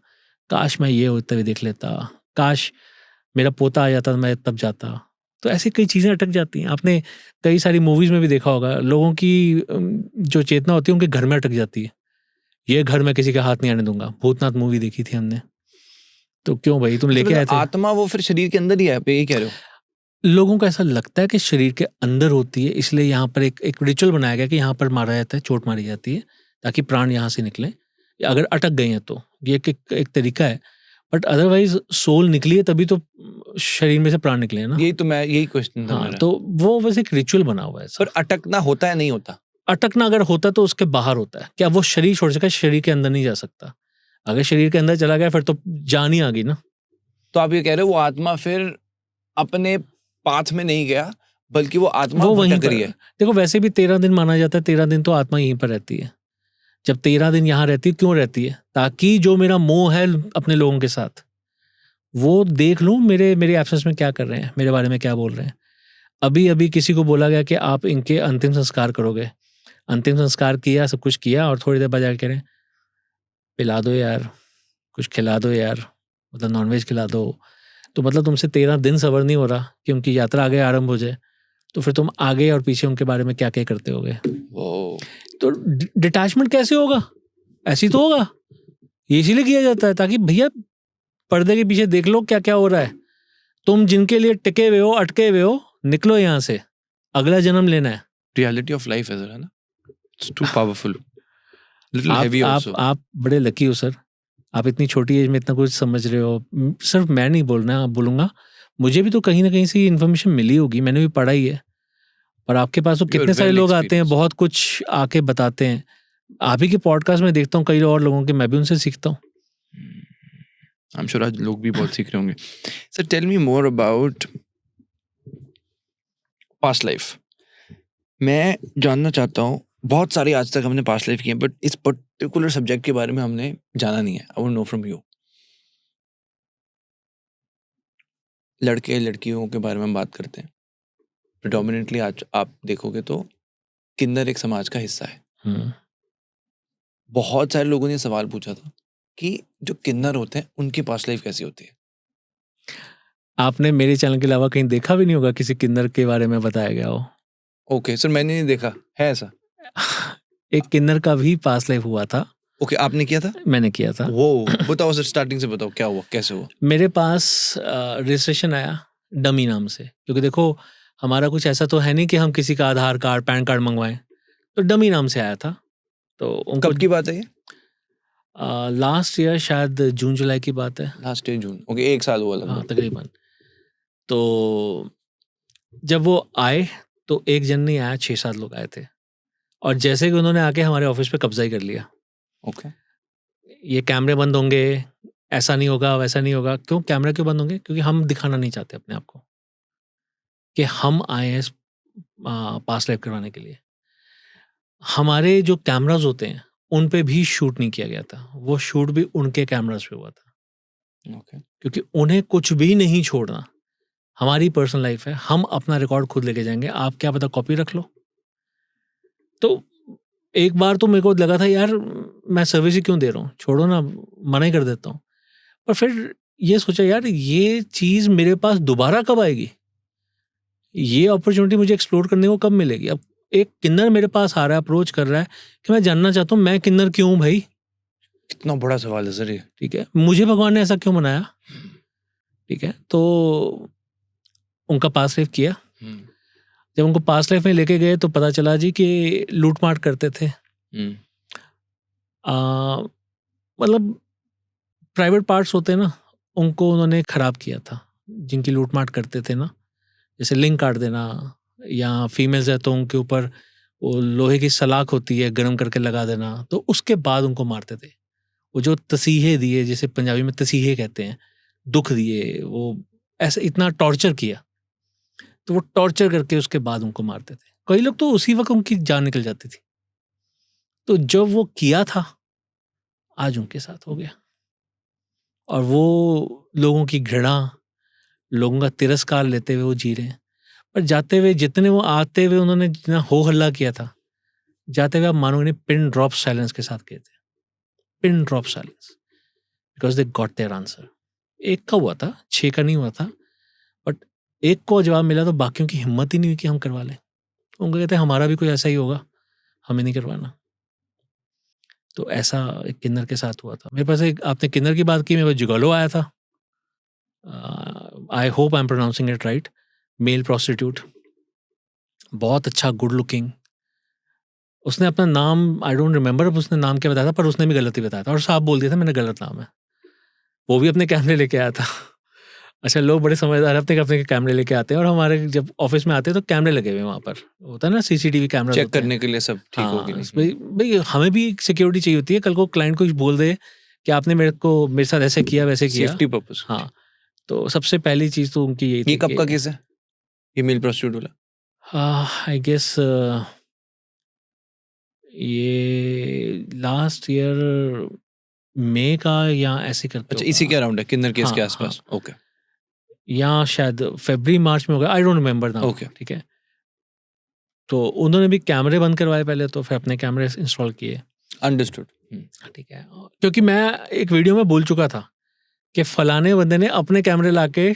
काश मैं ये होते हुए देख लेता, काश मेरा पोता आ जाता मैं तब जाता। तो ऐसी कई चीज़ें अटक जाती हैं। आपने कई सारी मूवीज़ में भी देखा होगा, लोगों की जो चेतना होती है उनके घर में अटक जाती है। ये घर में किसी का हाथ नहीं आने दूंगा। भूतनाथ मूवी देखी थी हमने, तो क्यों भाई तुम लेके आए थे? आत्मा वो फिर शरीर के अंदर ही है, आप यही कह रहे हो? लोगों को ऐसा लगता है कि शरीर के अंदर होती है, इसलिए यहाँ पर एक रिचुअल बनाया गया कि यहाँ पर मारा जाता है, चोट मारी जाती है ताकि प्राण यहाँ से निकले, अगर अटक गए हैं तो। ये एक तरीका है, बट अदरवाइज सोल निकली है तभी तो शरीर में से प्राण निकले हैं ना। यही क्वेश्चन था हाँ, मेरा। तो वो बस एक रिचुअल बना हुआ है। पर अटकना होता है नहीं होता? अटकना अगर होता तो उसके बाहर होता है। क्या वो शरीर छोड़ सका? शरीर के अंदर नहीं जा सकता। अगर शरीर के अंदर चला गया फिर तो जान ही आ गई ना। तो आप ये कह रहे हो वो आत्मा फिर अपने पाथ में नहीं गया, बल्कि वो आत्मा वो वहीं भटक पर रही है। देखो, वैसे भी 13 दिन माना जाता है, 13 दिन तो आत्मा यहीं पर रहती है। जब 13 दिन यहाँ रहती है, क्यों रहती है? ताकि जो मेरा मोह है अपने लोगों के साथ, वो देख लूँ मेरे एब्सेंस में क्या कर रहे हैं, मेरे बारे में क्या बोल रहे हैं। अभी किसी को बोला गया कि आप इनके अंतिम संस्कार करोगे, अंतिम संस्कार किया, सब कुछ किया, और थोड़ी देर बाद जाकर कह रहे हैं पिला दो यार, कुछ खिला दो यार, मतलब नॉनवेज खिला दो। तो मतलब तुमसे 13 दिन सब्र नहीं हो रहा कि उनकी यात्रा आगे आरंभ हो जाए, तो फिर तुम आगे और पीछे उनके बारे में क्या क्या करते होगे। तो डिटैचमेंट कैसे होगा? ऐसी तो होगा। ये इसीलिए किया जाता है ताकि भैया पर्दे के पीछे देख लो क्या क्या हो रहा है। तुम जिनके लिए टिके हुए हो, अटके हुए हो, निकलो यहाँ से, अगला जन्म लेना है। रियलिटी ऑफ लाइफ है जरा ना, it's too powerful, little heavy also. आप बड़े लकी हो सर, आप इतनी छोटी एज में इतना कुछ समझ रहे हो। सिर्फ मैं नहीं बोलना, आप बोलूँगा, मुझे भी तो कहीं ना कहीं से इन्फॉर्मेशन मिली होगी, मैंने भी पढ़ा ही है। पर आपके पास तो कितने सारे लोग आते हैं, बहुत कुछ आके बताते हैं। आप ही के पॉडकास्ट में देखता हूँ कई और लोगों के, मैं भी उनसे सीखता हूँ। आई एम श्योर आज लोग भी बहुत सीख रहे होंगे। Sir tell me more about past life. मैं जानना चाहता हूँ, बहुत सारी आज तक हमने पास्ट लाइफ की है, बट इस पर्टिकुलर सब्जेक्ट के बारे में हमने जाना नहीं है। I want know from you. लड़के लड़कियों के बारे में हम बात करते हैं प्रिडोमिनेंटली। आज आप देखोगे तो किन्नर एक समाज का हिस्सा है। बहुत सारे लोगों ने सवाल पूछा था कि जो किन्नर होते हैं उनकी पास्ट लाइफ कैसी होती है। आपने मेरे चैनल के अलावा कहीं देखा भी नहीं होगा किसी किन्नर के बारे में बताया गया हो। ओके सर, मैंने नहीं देखा है ऐसा। एक किन्नर का भी पास्ट लाइफ हुआ था। ओके, आपने किया था? मैंने किया था। वो बताओ सर, स्टार्टिंग से बताओ क्या हुआ, कैसे हुआ? मेरे पास रजिस्ट्रेशन आया डमी नाम से, क्योंकि देखो हमारा कुछ ऐसा तो है नहीं कि हम किसी का आधार कार्ड पैन कार्ड मंगवाएं, तो डमी नाम से आया था। तो उनको कब की बात है ये? लास्ट ईयर, शायद जून जुलाई की बात है। लास्ट ईयर जून। ओके, 1 साल हुआ लगभग। हाँ तकरीबन। तो जब वो आए तो एक जन नहीं आया, 6-7 लोग आए थे, और जैसे कि उन्होंने आके हमारे ऑफिस पे कब्जा ही कर लिया। ओके। ये कैमरे बंद होंगे, ऐसा नहीं होगा, वैसा नहीं होगा। क्यों कैमरे क्यों बंद होंगे? क्योंकि हम दिखाना नहीं चाहते अपने आप को कि हम आए हैं पास लाइफ करवाने के लिए। हमारे जो कैमराज होते हैं उन पे भी शूट नहीं किया गया था, वो शूट भी उनके कैमराज पे हुआ था। ओके। क्योंकि उन्हें कुछ भी नहीं छोड़ना। हमारी पर्सनल लाइफ है, हम अपना रिकॉर्ड खुद लेके जाएंगे, आप क्या पता कॉपी रख लो। तो एक बार तो मेरे को लगा था यार मैं सर्विस ही क्यों दे रहा हूँ, छोड़ो ना, मना ही कर देता हूँ। पर फिर ये सोचा यार ये चीज़ मेरे पास दोबारा कब आएगी, ये अपॉर्चुनिटी मुझे एक्सप्लोर करने को कब मिलेगी। अब एक किन्नर मेरे पास आ रहा है, अप्रोच कर रहा है कि मैं जानना चाहता हूँ मैं किन्नर क्यों हूँ भाई। कितना बड़ा सवाल है सर ये। ठीक है, मुझे भगवान ने ऐसा क्यों बनाया। ठीक है, तो उनका पास लाइफ किया। जब उनको पास लाइफ में लेके गए तो पता चला जी कि लूट मार करते थे। मतलब प्राइवेट पार्ट्स होते हैं ना, उनको उन्होंने खराब किया था, जिनकी लूटमाट करते थे ना, जैसे लिंक काट देना, या फीमेल्स है तो उनके ऊपर वो लोहे की सलाख होती है गर्म करके लगा देना, तो उसके बाद उनको मारते थे। वो जो तसीहे दिए, जैसे पंजाबी में तसीहे कहते हैं, दुख दिए, वो ऐसे इतना टॉर्चर किया, तो वो टॉर्चर करके उसके बाद उनको मारते थे। कई लोग तो उसी वक्त उनकी जान निकल जाती थी। तो जब वो किया था, आज उनके साथ हो गया, और वो लोगों की घृणा, लोगों का तिरस्कार लेते हुए वो जी रहे हैं। पर जाते हुए जितने वो आते हुए उन्होंने जितना हो हल्ला किया था, जाते हुए आप मानोगे नहीं, पिन ड्रॉप साइलेंस के साथ गए थे, pin drop silence, because they got their answer. एक का हुआ था, 6 का नहीं हुआ था, बट एक को जवाब मिला तो बाकियों की हिम्मत ही नहीं हुई कि हम करवा लें। उनको कहते हैं हमारा भी कोई ऐसा ही होगा, हमें नहीं करवाना। तो ऐसा एक किन्नर के साथ हुआ था। मेरे पास एक, आपने किन्नर की बात की, मेरे पास जुगालो आया था, I hope I am pronouncing it right, male prostitute, बहुत अच्छा, गुड लुकिंग। उसने अपना नाम आई डोंट रिमेंबर अब उसने नाम क्या बताया था, पर उसने भी गलत ही बताया था और साफ बोल दिया था मैंने गलत नाम है। वो भी अपने कैमरे लेके आया था। अच्छा, लोग बड़े समझदार अपने अपने कैमरे लेके आते हैं, और हमारे जब ऑफिस में आते हैं तो कैमरे लगे हुए हैं वहाँ पर, होता है ना सीसीटीवी कैमरा चेक करने के लिए सब ठीक हो कि हाँ, नहीं। भाई हमें भी सिक्योरिटी चाहिए होती है, कल को क्लाइंट कुछ बोल दे कि आपने मेरे साथ ऐसे किया वैसे किया। Safety purpose. हाँ, तो सबसे पहली चीज तो उनकी यही थी। ये कब का केस है, ये मेल प्रोस्टिट्यूट वाला? आई गेस ये लास्ट ईयर मई का या ऐसे करते अच्छा, होगा। इसी के अराउंड है, किन्नर केस के हाँ, आसपास। ओके, या शायद फरवरी मार्च में होगा, I don't remember now. Okay. ठीक है, तो उन्होंने भी कैमरे बंद करवाए पहले, तो फिर अपने कैमरे इंस्टॉल किए। अंडरस्टूड। ठीक है, क्योंकि मैं एक वीडियो में बोल चुका था कि फलाने बंदे ने अपने कैमरे लाके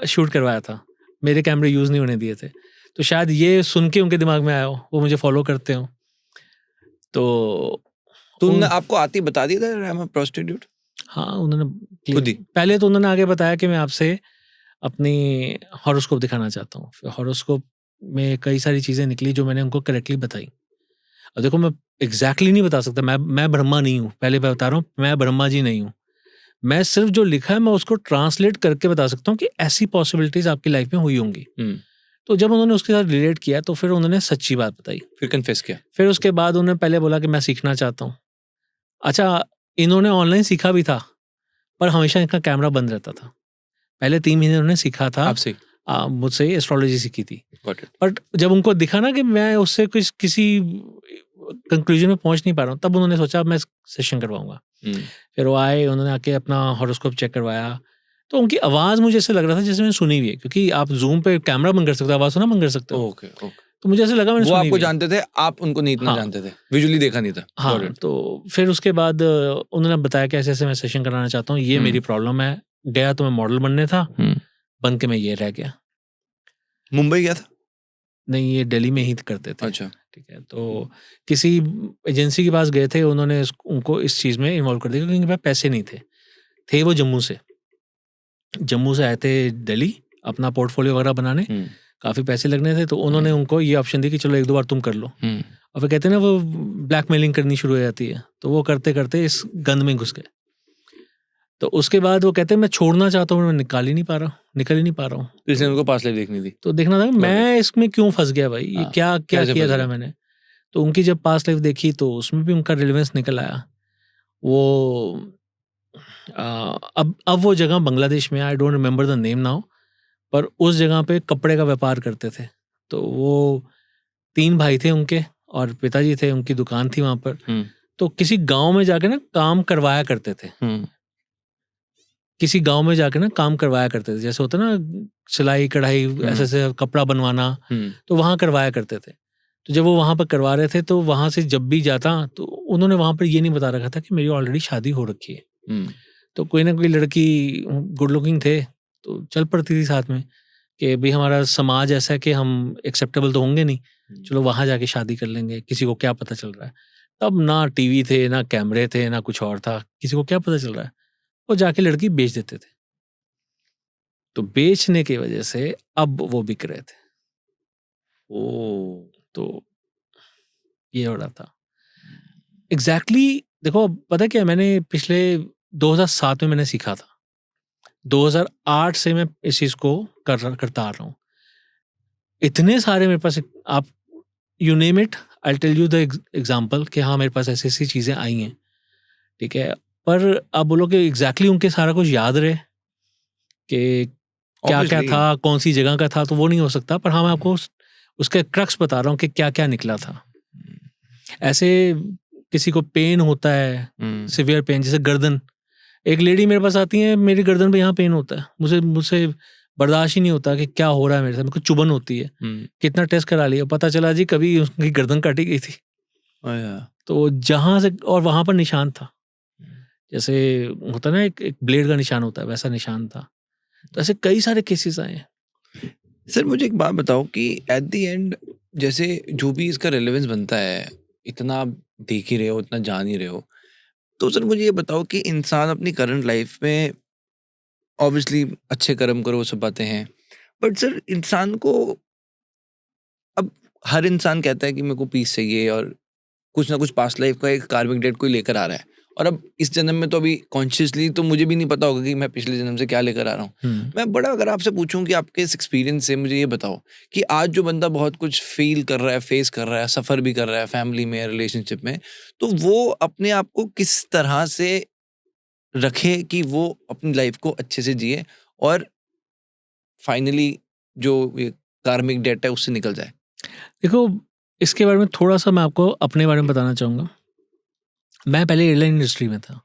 शूट करवाया था, मेरे कैमरे यूज़ नहीं होने दिए थे। तो शायद ये सुन के उनके दिमाग में आया हो, वो मुझे फॉलो करते हो। तो उन्होंने आपको आती बता दिया था आई एम अ प्रोस्टिट्यूट? हाँ, उन्होंने खुद ही? पहले तो उन्होंने आगे बताया कि मैं आपसे अपनी हॉरोस्कोप दिखाना चाहता हूँ। फिर हॉरोस्कोप में कई सारी चीज़ें निकली जो मैंने उनको करेक्टली बताई। अब देखो, मैं एग्जैक्टली नहीं बता सकता, मैं ब्रह्मा नहीं हूँ, पहले मैं बता रहा हूँ, मैं ब्रह्मा जी नहीं हूँ। मैं सिर्फ जो लिखा है मैं उसको ट्रांसलेट करके बता सकता हूँ कि ऐसी पॉसिबिलिटीज आपकी लाइफ में हुई होंगी। तो जब उन्होंने उसके साथ रिलेट किया तो फिर उन्होंने सच्ची बात बताई। फिर कन्फेस किया? फिर उसके बाद उन्होंने पहले बोला कि मैं सीखना चाहता हूँ। अच्छा, इन्होंने ऑनलाइन सीखा भी था, पर हमेशा इनका कैमरा बंद रहता था। पहले 3 महीने उन्होंने सीखा था, आपसे? मुझसे एस्ट्रोलॉजी सीखी थी। Got it. बट जब उनको दिखा ना कि मैं उससे किसी कंक्लूजन में पहुंच नहीं पा रहा हूँ, तब उन्होंने सोचा मैं सेशन करवाऊंगा। फिर वो आए, उन्होंने आके अपना हॉरोस्कोप चेक करवाया। तो उनकी आवाज़ मुझे ऐसे लग रहा था जैसे मैंने सुनी हुई है, क्योंकि आप जूम पे कैमरा बंद कर सकते हो, आवाज़ सुना बंद कर सकते हो। Okay, okay. तो मुझे ऐसे लगा मैंने वो सुनी आपको हुई है। जानते थे, आप उनको नहीं इतना हाँ। जानते थे, विजुअली देखा नहीं था। हाँ, Got it. तो फिर उसके बाद उन्होंने बताया कि ऐसे ऐसे मैं सेशन कराना चाहता हूँ, ये मेरी प्रॉब्लम है। गया तो मैं मॉडल बनने था, बन के मैं ये रह गया। मुंबई गया था? नहीं, ये दिल्ली में ही करते थे। अच्छा। ठीक है, तो किसी एजेंसी के पास गए थे, उन्होंने उनको इस चीज़ में इन्वॉल्व कर दिया, क्योंकि उनके पास पैसे नहीं थे वो जम्मू से आए थे दिल्ली अपना पोर्टफोलियो वगैरह बनाने। काफ़ी पैसे लगने थे, तो उन्होंने उनको ये ऑप्शन दी कि चलो 1-2 बार तुम कर लो। और फिर कहते हैं ना, वो ब्लैकमेलिंग करनी शुरू हो जाती है, तो वो करते करते इस गंद में घुस गए। तो उसके बाद वो कहते हैं मैं छोड़ना चाहता हूँ, मैं निकल ही नहीं पा रहा हूँ। इसलिए उनको पास लाइफ देखनी थी। तो देखना था मैं इसमें क्यों फंस गया भाई, ये हाँ, क्या कैसे किया फंस था गया? मैंने। तो उनकी जब पास्ट लाइफ देखी तो उसमें भी उनका रिलेवेंस निकल आया। वो अब वो जगह बांग्लादेश में, I don't remember the name now, पर उस जगह पे कपड़े का व्यापार करते थे। तो वो 3 भाई थे उनके, और पिताजी थे, उनकी दुकान थी वहाँ पर। तो किसी गांव में जाके ना काम करवाया करते थे। जैसे होता ना सिलाई कढ़ाई, ऐसे ऐसे कपड़ा बनवाना, तो वहाँ करवाया करते थे। तो जब वो वहाँ पर करवा रहे थे, तो वहाँ से जब भी जाता, तो उन्होंने वहाँ पर ये नहीं बता रखा था कि मेरी ऑलरेडी शादी हो रखी है। तो कोई ना कोई लड़की गुड लुकिंग थे, तो चल पड़ती थी साथ में कि भाई हमारा समाज ऐसा है कि हम एक्सेप्टेबल तो होंगे नहीं, चलो वहाँ जाके शादी कर लेंगे, किसी को क्या पता चल रहा है। तब ना टीवी थे, ना कैमरे थे, ना कुछ और था, किसी को क्या पता चल रहा है। वो जाके लड़की बेच देते थे। तो बेचने की वजह से अब वो बिक रहे थे। तो ये हो रहा था। एग्जैक्टली देखो पता क्या, मैंने पिछले 2007 में मैंने सीखा था, 2008 से मैं इस चीज़ को करता आ रहा हूँ। इतने सारे मेरे पास, आप you name it, I tell you the example कि हाँ मेरे पास ऐसी ऐसी चीज़ें आई हैं, ठीक है। पर आप बोलो कि एग्जैक्टली उनके सारा कुछ याद रहे कि क्या क्या Obviously, था, कौन सी जगह का था, तो वो नहीं हो सकता। पर हाँ मैं आपको उसके क्रक्स बता रहा हूँ कि क्या क्या निकला था। ऐसे किसी को पेन होता है, सिवियर पेन, जैसे गर्दन, एक लेडी मेरे पास आती है, मेरी गर्दन पे यहाँ पेन होता है, मुझसे बर्दाश्त ही नहीं होता कि क्या हो रहा है मेरे साथ, मेरे को चुभन होती है। कितना टेस्ट करा लिया, पता चला जी कभी उसकी गर्दन काटी गई थी। तो जहाँ से, और वहाँ पर निशान था, जैसे होता है ना एक ब्लेड का निशान होता है, वैसा निशान था। तो ऐसे कई सारे केसेस आए हैं। सर मुझे एक बात बताओ कि एट द एंड जैसे जो भी इसका रेलेवेंस बनता है, इतना आप देख ही रहे हो, इतना जान ही रहे हो, तो सर मुझे ये बताओ कि इंसान अपनी करंट लाइफ में ऑब्वियसली अच्छे कर्म करो, वो सब बातें हैं, बट सर इंसान को, अब हर इंसान कहता है कि मेरे को पीस चाहिए और कुछ ना कुछ पास्ट लाइफ का एक कार्मिक डेट कोई लेकर आ रहा है, और अब इस जन्म में तो अभी कॉन्शियसली तो मुझे भी नहीं पता होगा कि मैं पिछले जन्म से क्या लेकर आ रहा हूँ। मैं बड़ा अगर आपसे पूछूं कि आपके इस एक्सपीरियंस से मुझे ये बताओ कि आज जो बंदा बहुत कुछ फील कर रहा है, फेस कर रहा है, सफ़र भी कर रहा है फैमिली में, रिलेशनशिप में, तो वो अपने आप को किस तरह से रखे कि वो अपनी लाइफ को अच्छे से जिए और फाइनली जो ये कार्मिक डेट है उससे निकल जाए। देखो, इसके बारे में थोड़ा सा मैं आपको अपने बारे में बताना चाहूँगा। मैं पहले एयरलाइन इंडस्ट्री में था।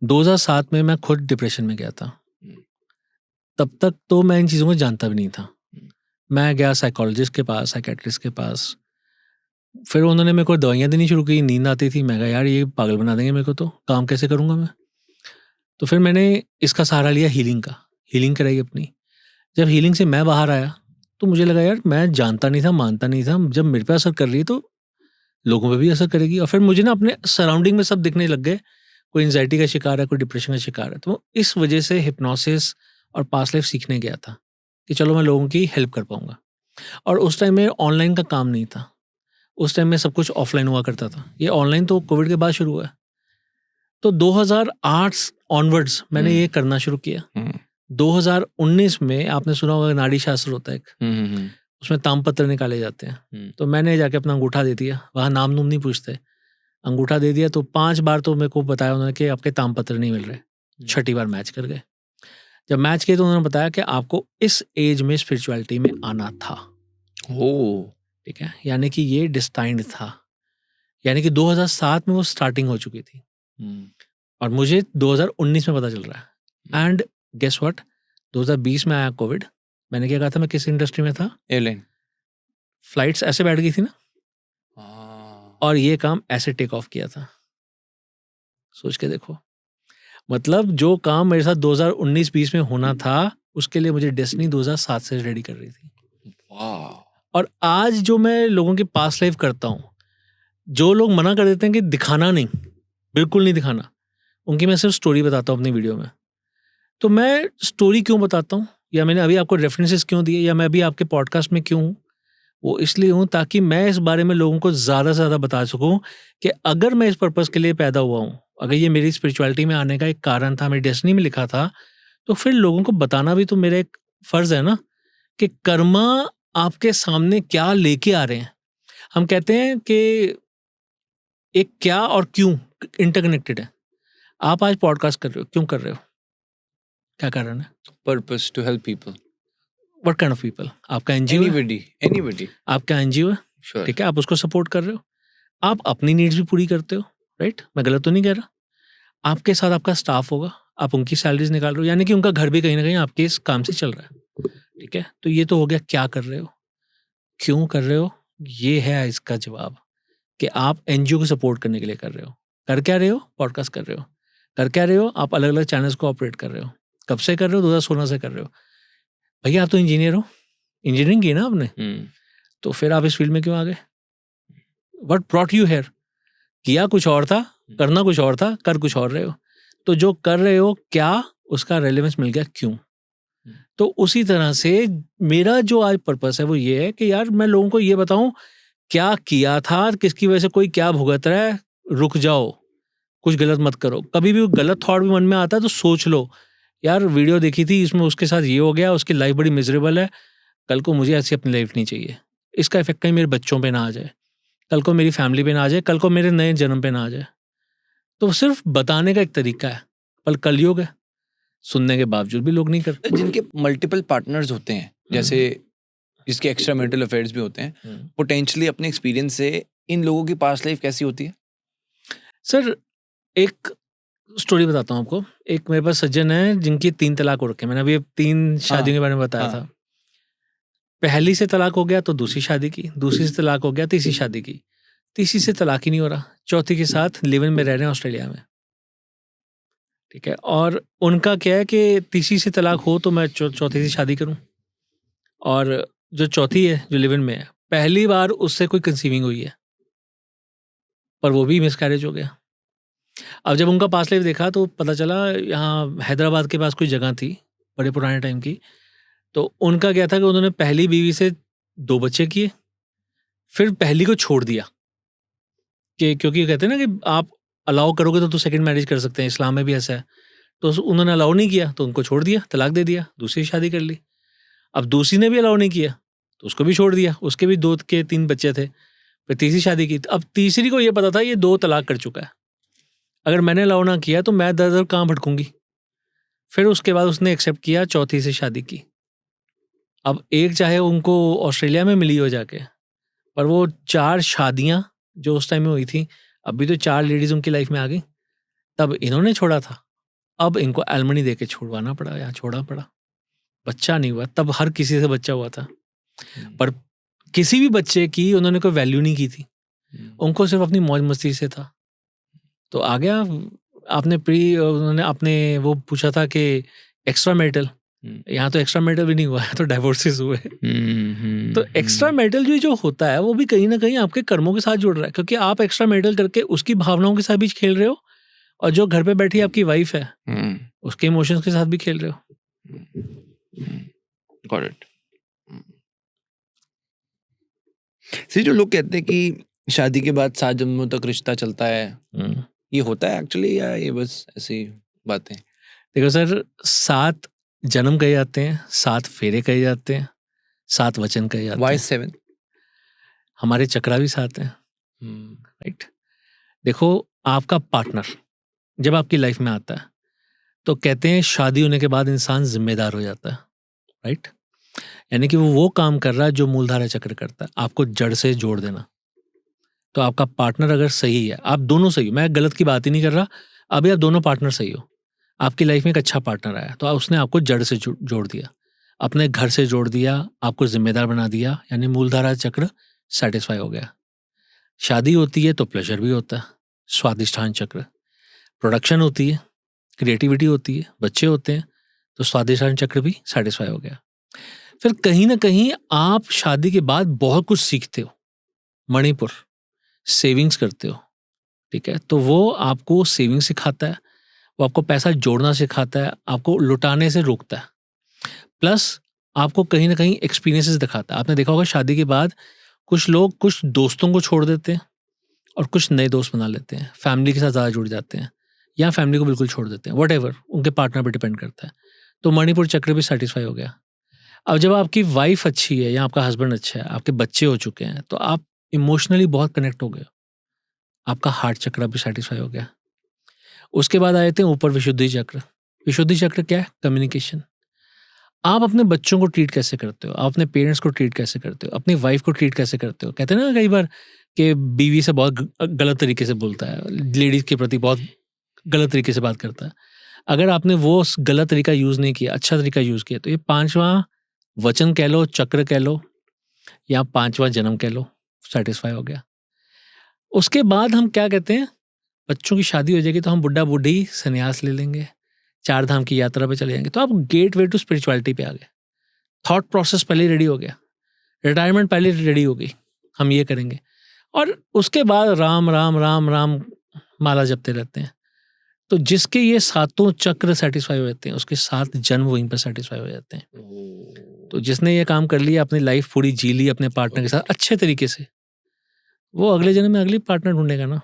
2007 में मैं खुद डिप्रेशन में गया था। तब तक तो मैं इन चीज़ों को जानता भी नहीं था। मैं गया साइकोलॉजिस्ट के पास, साइकेट्रिस्ट के पास। फिर उन्होंने मेरे को दवाइयाँ देनी शुरू की, नींद आती थी। मैं कहा यार ये पागल बना देंगे मेरे को, तो काम कैसे करूँगा मैं। तो फिर मैंने इसका सहारा लिया हीलिंग का, हीलिंग कराई अपनी। जब हीलिंग से मैं बाहर आया तो मुझे लगा यार मैं जानता नहीं था, मानता नहीं था, जब मेरे पे असर कर रही है तो लोगों पे भी असर करेगी। और फिर मुझे ना अपने सराउंडिंग में सब दिखने लग गए, कोई एंजाइटी का शिकार है, कोई डिप्रेशन का शिकार है। तो इस वजह से हिप्नोसिस और पास्ट लाइफ सीखने गया था कि चलो मैं लोगों की हेल्प कर पाऊंगा। और उस टाइम में ऑनलाइन का काम नहीं था, उस टाइम में सब कुछ ऑफलाइन हुआ करता था। ये ऑनलाइन तो कोविड के बाद शुरू हुआ है। तो 2008 ऑनवर्ड्स मैंने ये करना शुरू किया। 2019 में आपने सुना होगा नाड़ी शास्त्र होता है एक, उसमें तामपत्र निकाले जाते हैं। तो मैंने जाके अपना अंगूठा दे दिया, वहाँ नाम नूम नहीं पूछते, अंगूठा दे दिया। तो 5 बार तो मेरे को बताया उन्होंने कि आपके तामपत्र नहीं मिल रहे। छठी बार मैच कर गए। जब मैच किए तो उन्होंने बताया कि आपको इस एज में स्पिरिचुअलिटी में आना था। ठीक है, यानी कि ये डिस्टाइंड था, यानी कि 2007 में वो स्टार्टिंग हो चुकी थी और मुझे 2019 में पता चल रहा है। एंड गेस व्हाट, 2020 में आया कोविड। मैंने क्या कहा था, मैं किस इंडस्ट्री में था, एयरलाइन। फ्लाइट्स ऐसे बैठ गई थी ना, और ये काम ऐसे टेक ऑफ किया था। सोच के देखो, मतलब जो काम मेरे साथ 2019-20 में होना था उसके लिए मुझे डेस्टिनी 2007 से रेडी कर रही थी। और आज जो मैं लोगों की पास्ट लाइफ करता हूँ, जो लोग मना कर देते हैं कि दिखाना नहीं, बिल्कुल नहीं दिखाना, उनकी मैं सिर्फ स्टोरी बताता हूँ अपनी वीडियो में। तो मैं स्टोरी क्यों बताता हूँ, या मैंने अभी आपको रेफरेंसेस क्यों दिए, या मैं अभी आपके पॉडकास्ट में क्यों हूँ, वो इसलिए हूँ ताकि मैं इस बारे में लोगों को ज़्यादा से ज़्यादा बता सकूँ कि अगर मैं इस पर्पज़ के लिए पैदा हुआ हूँ, अगर ये मेरी स्पिरिचुअलिटी में आने का एक कारण था, मेरी डेस्टिनी में लिखा था, तो फिर लोगों को बताना भी तो मेरा एक फ़र्ज़ है ना, कि कर्मा आपके सामने क्या लेके आ रहे हैं। हम कहते हैं कि एक क्या और क्यों इंटरकनेक्टेड है। आप आज पॉडकास्ट कर रहे हो, क्यों कर रहे हो, क्या कारण है? Purpose to help people. What kind of people? आपका एनजीओ है, एनीबडी आपका एनजीओ है, श्योर। ठीक है, आप उसको सपोर्ट कर रहे हो, आप अपनी नीड्स भी पूरी करते हो, राइट? मैं गलत तो नहीं कह रहा। आपके साथ आपका स्टाफ होगा, आप उनकी सैलरीज निकाल रहे हो, यानी कि उनका घर भी कहीं ना कहीं आपके इस काम से चल रहा है, ठीक है। तो ये तो हो गया क्या कर रहे हो, क्यों कर रहे हो। ये है इसका जवाब कि आप एनजीओ को सपोर्ट करने के लिए कर रहे हो। कर क्या रहे हो? पॉडकास्ट कर रहे हो। कर क्या रहे हो? आप अलग अलग चैनल्स को ऑपरेट कर रहे हो। कब से कर रहे हो? 2016 से कर रहे हो। भैया आप तो इंजीनियर हो, इंजीनियरिंग की ना आपने, तो फिर आप इस फील्ड में क्यों आ गए? What brought you here? किया कुछ और था, करना कुछ और था, कर कुछ और रहे हो। तो जो कर रहे हो क्या, उसका रेलेवेंस मिल गया क्यों। तो उसी तरह से मेरा जो आज पर्पस है वो ये है कि यार मैं लोगों को ये बताऊं क्या किया था, किसकी वजह से कोई क्या भुगत रहा है, रुक जाओ, कुछ गलत मत करो। कभी भी गलत थॉट भी मन में आता है तो सोच लो, यार वीडियो देखी थी, इसमें उसके साथ ये हो गया, उसकी लाइफ बड़ी मिजरेबल है, कल को मुझे ऐसी अपनी लाइफ नहीं चाहिए, इसका इफेक्ट कहीं मेरे बच्चों पे ना आ जाए, कल को मेरी फैमिली पे ना आ जाए, कल को मेरे नए जन्म पे ना आ जाए। तो सिर्फ बताने का एक तरीका है, पर कलयुग है, सुनने के बावजूद भी लोग नहीं करते। जिनके मल्टीपल पार्टनर्स होते हैं, जैसे जिसके एक्स्ट्रा मैरिटल अफेयर्स भी होते हैं, पोटेंशियली अपने एक्सपीरियंस से इन लोगों की पास्ट लाइफ कैसी होती है? सर एक स्टोरी बताता हूँ आपको। एक मेरे पास सज्जन है जिनकी 3 तलाक हो रखे हैं। मैंने अभी 3 शादियों के बारे में बताया था। पहली से तलाक हो गया तो दूसरी शादी की, दूसरी से तलाक हो गया तीसरी शादी की, तीसरी से तलाक ही नहीं हो रहा, चौथी के साथ लिव इन में रह रहे हैं ऑस्ट्रेलिया में। ठीक है, और उनका क्या है कि तीसरी से तलाक हो तो मैं चौथी से शादी करूं, और जो चौथी है जो लिव इन में है, पहली बार उससे कोई कंसीविंग हुई है, पर वो भी मिसकैरेज हो गया। अब जब उनका पास्ट लाइफ देखा तो पता चला यहाँ हैदराबाद के पास कोई जगह थी बड़े पुराने टाइम की, तो उनका क्या था कि उन्होंने पहली बीवी से 2 बच्चे किए, फिर पहली को छोड़ दिया कि क्योंकि कहते हैं ना कि आप अलाउ करोगे तो सेकंड मैरिज कर सकते हैं, इस्लाम में भी ऐसा है। तो उन्होंने अलाउ नहीं किया तो उनको छोड़ दिया, तलाक दे दिया, दूसरी शादी कर ली। अब दूसरी ने भी अलाउ नहीं किया तो उसको भी छोड़ दिया, उसके भी 2 के 3 बच्चे थे, फिर तीसरी शादी की। अब तीसरी को ये पता था ये 2 तलाक कर चुका है, अगर मैंने अलाउ ना किया तो मैं दर दर कहाँ भटकूंगी। फिर उसके बाद उसने एक्सेप्ट किया, चौथी से शादी की। अब एक चाहे उनको ऑस्ट्रेलिया में मिली हो जाके, पर वो 4 शादियां जो उस टाइम में हुई थी, अभी तो 4 लेडीज उनकी लाइफ में आ गई, तब इन्होंने छोड़ा था, अब इनको एलमनी दे के छुड़वाना पड़ा या छोड़ा पड़ा। बच्चा नहीं हुआ, तब हर किसी से बच्चा हुआ था, पर किसी भी बच्चे की उन्होंने कोई वैल्यू नहीं की थी, उनको सिर्फ अपनी मौज मस्ती से था। तो आ गया आपने उन्होंने आपने वो पूछा था कि एक्स्ट्रा मैरिटल, यहाँ तो एक्स्ट्रा मैरिटल भी नहीं हुआ है, तो डाइवोर्सेस हुए। तो एक्स्ट्रा मैरिटल जो होता है वो भी कहीं ना कहीं आपके कर्मों के साथ जुड़ रहा है, क्योंकि आप एक्स्ट्रा मैरिटल करके उसकी भावनाओं के साथ भी खेल रहे हो, और जो घर पे बैठी आपकी वाइफ है उसके इमोशंस के साथ भी खेल रहे हो। Got it. सी, जो लोग कहते हैं कि शादी के बाद 7 जन्मों तक रिश्ता चलता है, ये होता है एक्चुअली या ये बस ऐसी बातें? देखो सर, 7 जन्म कहे जाते हैं, 7 फेरे कहे जाते हैं, 7 वचन कहे जाते Why हैं। 7? हमारे चक्रा भी 7 हैं, राइट। देखो, आपका पार्टनर जब आपकी लाइफ में आता है तो कहते हैं शादी होने के बाद इंसान जिम्मेदार हो जाता है, राइट। यानी कि वो काम कर रहा है जो मूलधारा चक्र करता है, आपको जड़ से जोड़ देना। तो आपका पार्टनर अगर सही है, आप दोनों सही हो, मैं गलत की बात ही नहीं कर रहा, अभी आप दोनों पार्टनर सही हो, आपकी लाइफ में एक अच्छा पार्टनर आया तो उसने आपको जड़ से जोड़ दिया, अपने घर से जोड़ दिया, आपको जिम्मेदार बना दिया, यानी मूलधारा चक्र सेटिस्फाई हो गया। शादी होती है तो प्लेजर भी होता है, स्वादिष्ठान चक्र, प्रोडक्शन होती है, क्रिएटिविटी होती है, बच्चे होते हैं, तो स्वादिष्ठान चक्र भी सेटिस्फाई हो गया। फिर कहीं ना कहीं आप शादी के बाद बहुत कुछ सीखते हो, मणिपुर सेविंग्स करते हो, ठीक है, तो वो आपको सेविंग सिखाता है, वो आपको पैसा जोड़ना सिखाता है, आपको लुटाने से रोकता है, प्लस आपको कहीं ना कहीं एक्सपीरियंसेस दिखाता है। आपने देखा होगा शादी के बाद कुछ लोग कुछ दोस्तों को छोड़ देते हैं और कुछ नए दोस्त बना लेते हैं, फैमिली के साथ ज़्यादा जुड़ जाते हैं, या फैमिली को बिल्कुल छोड़ देते हैं, व्हाटएवर, उनके पार्टनर पर डिपेंड करता है। तो मणिपुर चक्र भी सेटिस्फाई हो गया। अब जब आपकी वाइफ अच्छी है या आपका हस्बैंड अच्छा है, आपके बच्चे हो चुके हैं, तो आप इमोशनली बहुत कनेक्ट हो गए, आपका हार्ट चक्र भी सेटिस्फाई हो गया। उसके बाद आए थे ऊपर विशुद्धि चक्र। विशुद्धि चक्र क्या है? कम्युनिकेशन। आप अपने बच्चों को ट्रीट कैसे करते हो, आप अपने पेरेंट्स को ट्रीट कैसे करते हो, अपनी वाइफ को ट्रीट कैसे करते हो। कहते हैं ना कई बार कि बीवी से बहुत गलत तरीके से बोलता है, लेडीज के प्रति बहुत गलत तरीके से बात करता है। अगर आपने वो गलत तरीका यूज़ नहीं किया, अच्छा तरीका यूज़ किया, तो ये 5वां वचन कह लो, चक्र कह लो, या 5वां जन्म कह लो, सेटिस्फाई हो गया। उसके बाद हम क्या कहते हैं, बच्चों की शादी हो जाएगी तो हम बुढ़ा बूढ़ी संन्यास ले लेंगे, 4 धाम की यात्रा पे चले जाएंगे। तो आप गेट वे टू स्पिरिचुअलिटी पे आ गए, थॉट प्रोसेस पहले रेडी हो गया, रिटायरमेंट पहले रेडी हो गई, हम ये करेंगे। और उसके बाद राम राम राम राम माला जपते रहते हैं। तो जिसके ये 7 चक्र सेटिस्फाई हो जाते हैं, उसके 7 जन्म वहीं पर सेटिस्फाई हो जाते हैं। तो जिसने ये काम कर लिया, अपनी लाइफ पूरी जी ली अपने पार्टनर के साथ अच्छे तरीके से, वो अगले जन्म में अगली पार्टनर ढूंढेगा ना।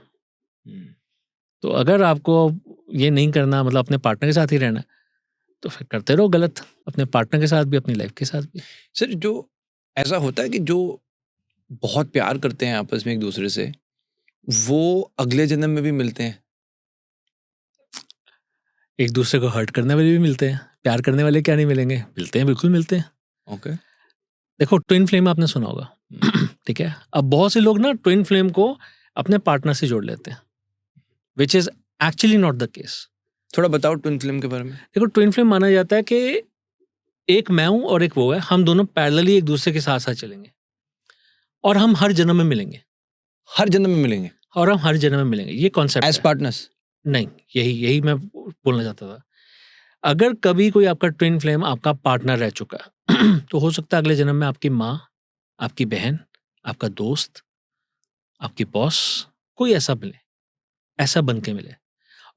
तो अगर आपको ये नहीं करना, मतलब अपने पार्टनर के साथ ही रहना, तो फिर करते रहो गलत, अपने पार्टनर के साथ भी, अपनी लाइफ के साथ भी। सर जो ऐसा होता है कि जो बहुत प्यार करते हैं आपस में एक दूसरे से, वो अगले जन्म में भी मिलते हैं। एक दूसरे को हर्ट करने वाले भी मिलते हैं, प्यार करने वाले क्या नहीं मिलेंगे? मिलते हैं, बिल्कुल मिलते हैं। ओके। देखो, ट्विन फ्लेम आपने सुना होगा। ठीक है, अब बहुत से लोग ना ट्विन फ्लेम को अपने पार्टनर से जोड़ लेते हैं, which is actually not the case. थोड़ा बताओ ट्विन फ्लेम के बारे में। देखो, ट्विन फ्लेम माना जाता है कि एक मैं हूं और एक वो है, हम दोनों पैरेलली एक दूसरे के साथ साथ चलेंगे और हम हर जन्म में मिलेंगे। हर जन्म में मिलेंगे और हम हर जन्म में मिलेंगे, ये कॉन्सेप्ट एज है। पार्टनर्स? नहीं, यही मैं बोलना चाहता था। अगर कभी कोई आपका ट्विन फ्लेम आपका पार्टनर रह चुका है तो हो सकता है अगले जन्म में आपकी माँ, आपकी बहन, आपका दोस्त, आपकी बॉस, कोई ऐसा मिले, ऐसा बन के मिले।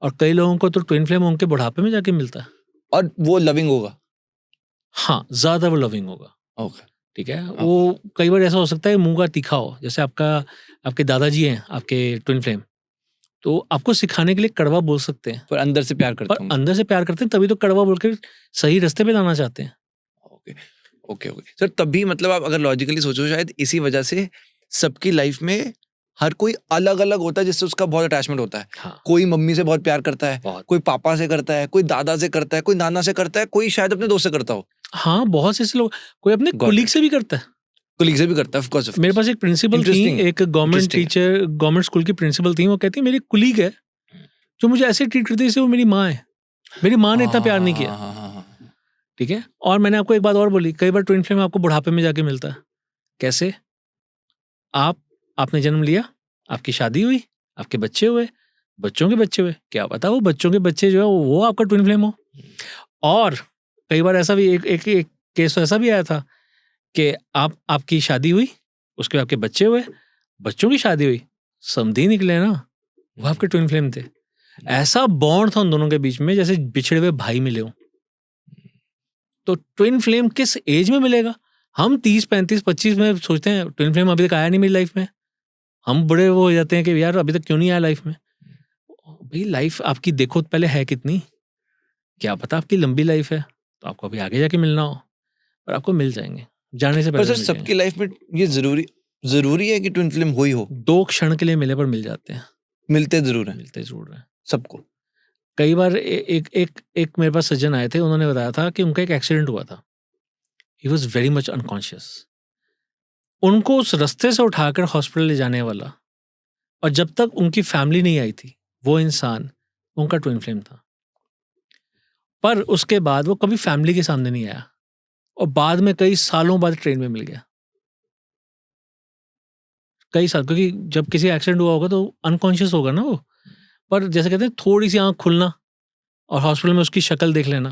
और कई लोगों को तो ट्विन फ्लेम उनके बुढ़ापे में जाके मिलता है। और वो लविंग होगा? हाँ, ज्यादा वो लविंग होगा। ओके। ठीक है, वो कई बार ऐसा हो सकता है मुंह का तीखा हो, जैसे आपके दादाजी हैं आपके ट्विन फ्लेम, तो आपको सिखाने के लिए कड़वा बोल सकते हैं, पर अंदर से प्यार करते पर होंगे। अंदर से प्यार करते हैं, तभी तो कड़वा बोल के सही रास्ते पे लाना चाहते हैं। ओके ओके ओके सर, तभी मतलब आप अगर लॉजिकली सोचो, शायद इसी वजह से सबकी लाइफ में हर कोई अलग अलग होता है जिससे उसका बहुत अटैचमेंट होता है। हाँ, कोई मम्मी से बहुत प्यार करता है, बहुत। कोई पापा से करता है, कोई दादा से करता है, कोई नाना से करता है, कोई शायद अपने दोस्त से करता हो, हाँ, बहुत से ऐसे लोग, कोई अपने Got कुलीग it. से भी करता है। कोलीग से भी करता है, ऑफ कोर्स। मेरे पास एक प्रिंसिपल थी, Interesting. एक government Interesting. Teacher, government school की प्रिंसिपल थी। वो कहती मेरी कुलीग है जो मुझे ऐसे ट्रीट करती है जैसे वो मेरी माँ है। मेरी माँ ने इतना प्यार नहीं किया। ठीक है, और मैंने आपको एक बात और बोली, कई बार ट्विन फ्लेम आपको बुढ़ापे में जाके मिलता है। कैसे? आपने जन्म लिया, आपकी शादी हुई, आपके बच्चे हुए, बच्चों के बच्चे हुए, क्या पता वो बच्चों के बच्चे जो है वो आपका ट्विन फ्लेम हो। और कई बार ऐसा भी एक केस तो ऐसा भी आया था कि आपकी शादी हुई, उसके बाद आपके बच्चे हुए, बच्चों की शादी हुई, समधी निकले ना, वो आपके ट्विन फ्लेम थे। ऐसा बॉन्ड था उन दोनों के बीच में जैसे बिछड़े हुए भाई मिले हों। तो ट्विन फ्लेम किस एज में मिलेगा? हम 30, 35, 25 में सोचते हैं ट्विन फ्लेम अभी तक आया नहीं मेरी लाइफ में। हम बड़े वो हो जाते हैं कि यार अभी तक क्यों नहीं आया लाइफ में। भाई लाइफ आपकी देखो पहले है कितनी, क्या पता आपकी लंबी लाइफ है तो आपको अभी आगे जाके मिलना हो, पर आपको मिल जाएंगे जाने से पर पहले। सर सबकी लाइफ में ये जरूरी है कि ट्विन फ्लेम हो ही हो? 2 क्षण के लिए मिले पर मिल जाते हैं, मिलते जरूर है मिलते जरूर हैं सबको। कई बार। एक मेरे पास सज्जन आए थे, उन्होंने बताया था कि उनका एक एक्सीडेंट हुआ था। He was very much unconscious. उनको उस रास्ते से उठाकर हॉस्पिटल ले जाने वाला, और जब तक उनकी फैमिली नहीं आई थी, वो इंसान उनका ट्विन फ्लेम था। पर उसके बाद वो कभी फैमिली के सामने नहीं आया, और बाद में कई सालों बाद ट्रेन में मिल गया। कई साल, क्योंकि जब किसी एक्सीडेंट हुआ होगा तो अनकॉन्शियस होगा ना वो, पर जैसे कहते हैं थोड़ी सी आंख खुलना और हॉस्पिटल में उसकी शक्ल देख लेना,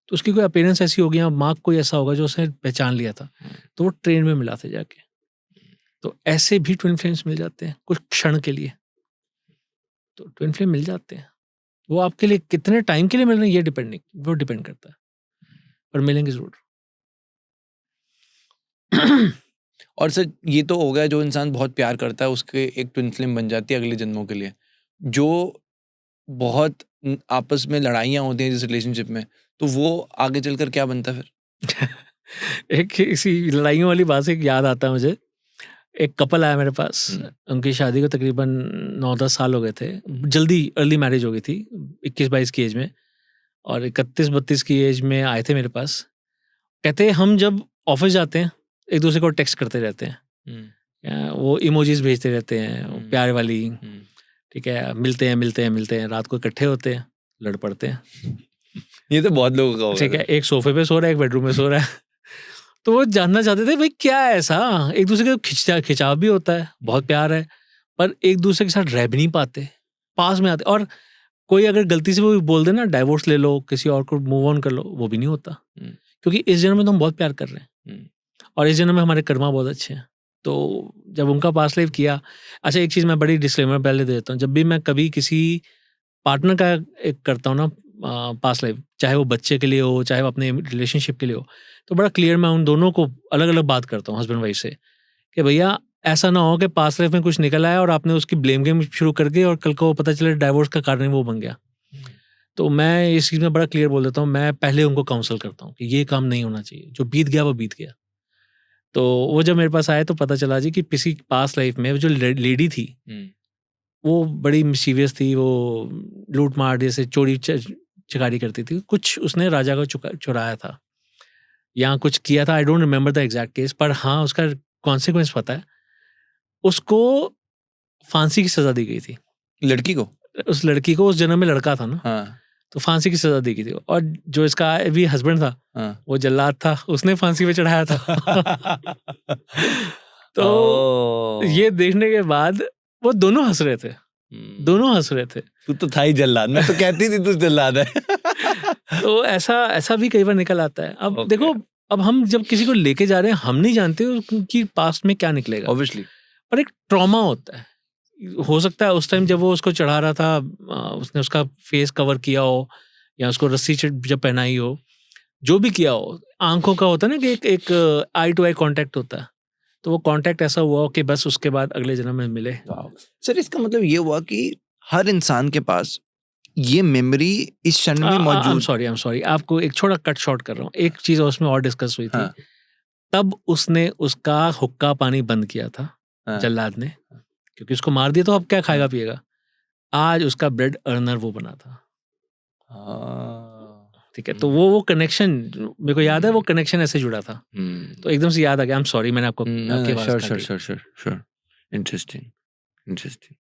तो उसकी कोई अपीयरेंस ऐसी होगी या मार्क कोई ऐसा होगा जो उसने पहचान लिया था, तो वो ट्रेन में मिला था जाके। तो ऐसे भी ट्विन फ्लेम्स मिल जाते हैं कुछ क्षण के लिए। तो ट्विन फ्लेम मिल जाते हैं, वो आपके लिए कितने टाइम के लिए मिल रहे हैं ये डिपेंड करता है, पर मिलेंगे जरूर। और सर ये तो हो गया जो इंसान बहुत प्यार करता है उसके एक ट्विन फ्लेम बन जाती है अगले जन्मों के लिए। जो बहुत आपस में लड़ाइयाँ होती हैं जिस रिलेशनशिप में, तो वो आगे चलकर क्या बनता है फिर? एक इसी लड़ाइयों वाली बात से एक याद आता है मुझे। एक कपल आया मेरे पास, उनकी शादी को तकरीबन 9-10 साल हो गए थे, जल्दी अर्ली मैरिज हो गई थी 21-22 की एज में, और 31-32 की एज में आए थे मेरे पास। कहते हम जब ऑफिस जाते हैं एक दूसरे को टेक्स्ट करते रहते हैं, वो इमोजीज भेजते रहते हैं, वो प्यार वाली। ठीक है, मिलते हैं, रात को इकट्ठे होते हैं, लड़ पड़ते हैं। ये तो बहुत लोगों का होगा। ठीक है, एक सोफे पे सो रहा है, एक बेडरूम में सो रहा है। तो वो जानना चाहते थे भाई क्या है ऐसा, एक दूसरे के खिंचाव भी होता है, बहुत प्यार है, पर एक दूसरे के साथ रह भी नहीं पाते, पास में आते। और कोई अगर गलती से वो बोल दे ना डाइवोर्स ले लो, किसी और को मूव ऑन कर लो, वो भी नहीं होता, क्योंकि इस जन्म में तो हम बहुत प्यार कर रहे हैं और इस जन्म में हमारे कर्मा बहुत अच्छे हैं। तो जब उनका पास्ट लाइफ किया, अच्छा एक चीज़ मैं बड़ी डिस्क्लेमर पहले दे देता हूँ, जब भी मैं कभी किसी पार्टनर का एक करता हूँ ना पास्ट लाइफ, चाहे वो बच्चे के लिए हो, चाहे वो अपने रिलेशनशिप के लिए हो, तो बड़ा क्लियर मैं उन दोनों को अलग अलग बात करता हूँ हस्बैंड वाइफ से कि भैया ऐसा ना हो कि पास्ट लाइफ में कुछ निकल आया और आपने उसकी ब्लेम गेम शुरू कर दी और कल को पता चले डाइवोर्स का कारण वो बन गया। तो मैं इस चीज़ में बड़ा क्लियर बोल देता हूँ, मैं पहले उनको काउंसल करता हूँ कि ये काम नहीं होना चाहिए, जो बीत गया वो बीत गया। तो वो जब मेरे पास आए तो पता चला जी कि किसी पास्ट लाइफ में जो लेडी थी वो बड़ी मिशीवियस थी, वो लूट मार जैसे चोरी चकारी करती थी, कुछ उसने राजा को चुराया था या कुछ किया था, I don't remember the exact case, पर हाँ उसका कॉन्सिक्वेंस पता है, उसको फांसी की सजा दी गई थी। लड़की को? उस लड़की को, उस जन्म में लड़का था ना, हाँ। तो फांसी की सजा दी गई थी। और जो इसका भी हस्बैंड था, हाँ। वो जल्लाद था, उसने फांसी पे चढ़ाया था। तो ये देखने के बाद वो दोनों हंस रहे थे, दोनों हंस रहे थे। तू तो था ही जल्लाद, मैं तो कहती थी तू जल्लाद है। तो ऐसा भी कई बार निकल आता है। अब Okay. देखो, अब हम जब किसी को लेके जा रहे हैं, हम नहीं जानते कि पास्ट में क्या निकलेगा, ऑब्वियसली। पर एक ट्रॉमा होता है। हो सकता है उस टाइम जब वो उसको चढ़ा रहा था, उसने उसका फेस कवर किया हो या उसको रस्सी जब पहनाई हो, जो भी किया हो, आंखों का होता है ना कि एक आई टू आई कांटेक्ट होता है, तो वो कांटेक्ट ऐसा हुआ हो कि बस उसके बाद अगले जन्म में मिले। सर इसका मतलब ये हुआ कि हर इंसान के पास ये मेमोरी इस क्षण में मौजूद। आई एम सॉरी, आपको एक छोटा कट शॉर्ट कर रहा हूँ। एक चीज उसमें और डिस्कस हुई थी। हाँ। तब उसने उसका हुक्का पानी बंद किया था, हाँ। जल्लाद ने, क्योंकि उसको मार दिया तो अब क्या खाएगा हाँ। पिएगा। आज उसका ब्रेड अर्नर वो बना था। ठीक है, तो वो कनेक्शन मेरे को याद है, वो कनेक्शन ऐसे जुड़ा था, तो एकदम से याद आ गया। आई एम सॉरी, मैंने आपको आपकी आवाज़ काट दी। Sure interesting.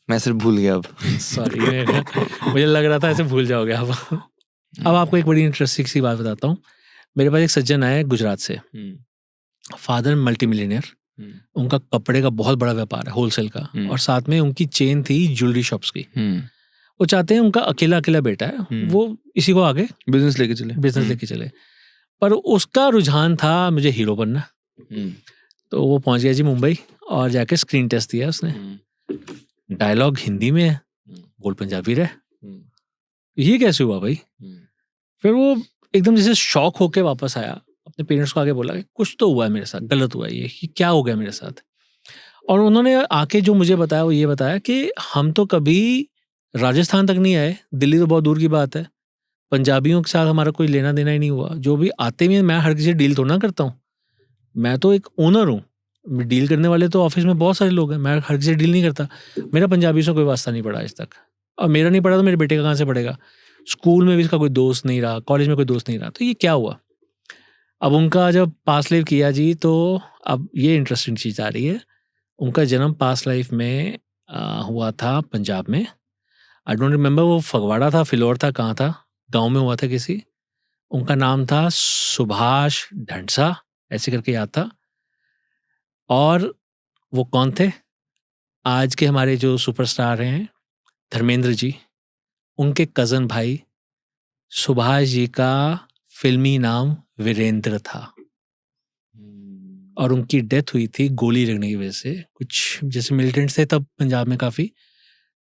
मैं सिर्फ भूल गया अब। सॉरी, मुझे लग रहा था ऐसे भूल जाओगे आप। अब आपको एक बड़ी इंटरेस्टिंग सी बात बताता हूँ। मेरे पास एक सज्जन आया है गुजरात से, फादर मल्टी मिलियनियर, उनका कपड़े का बहुत बड़ा व्यापार है, होलसेल का, और साथ में उनकी चेन थी ज्वेलरी शॉप्स की। वो चाहते हैं, उनका अकेला बेटा है, वो इसी को आगे बिजनेस लेके चले। पर उसका रुझान था मुझे हीरो बनना। तो वो पहुंच गया जी मुंबई और जाके स्क्रीन टेस्ट दिया उसने। डायलॉग हिंदी में है, बोल पंजाबी रहे। ये कैसे हुआ भाई? फिर वो एकदम जैसे शॉक होके वापस आया, अपने पेरेंट्स को आगे बोला कि कुछ तो हुआ है मेरे साथ, गलत हुआ है, ये क्या हो गया मेरे साथ। और उन्होंने आके जो मुझे बताया वो ये बताया कि हम तो कभी राजस्थान तक नहीं आए, दिल्ली तो बहुत दूर की बात है, पंजाबियों के साथ हमारा कोई लेना देना ही नहीं हुआ। जो भी आते भी हैं, मैं हर किसी से डील थोड़ा ना करता हूँ, मैं तो एक ओनर हूँ, डील करने वाले तो ऑफिस में बहुत सारे लोग हैं, मैं हर किसी से डील नहीं करता। मेरा पंजाबी से कोई वास्ता नहीं पड़ा आज तक, और मेरा नहीं पड़ा तो मेरे बेटे का कहाँ से पड़ेगा। स्कूल में भी इसका कोई दोस्त नहीं रहा, कॉलेज में कोई दोस्त नहीं रहा, तो ये क्या हुआ। अब उनका जब पास्ट लाइफ किया जी, तो अब ये इंटरेस्टिंग चीज़ आ रही है। उनका जन्म पास्ट लाइफ में हुआ था पंजाब में। आई डोंट रिमेंबर वो फगवाड़ा था, फिलौर था, कहाँ था, गांव में हुआ था किसी। उनका नाम था सुभाष ढंडसा, ऐसे करके याद था। और वो कौन थे? आज के हमारे जो सुपरस्टार हैं धर्मेंद्र जी, उनके कज़न भाई। सुभाष जी का फिल्मी नाम वीरेंद्र था, और उनकी डेथ हुई थी गोली लगने की वजह से। कुछ जैसे मिलिटेंट्स थे तब पंजाब में काफ़ी,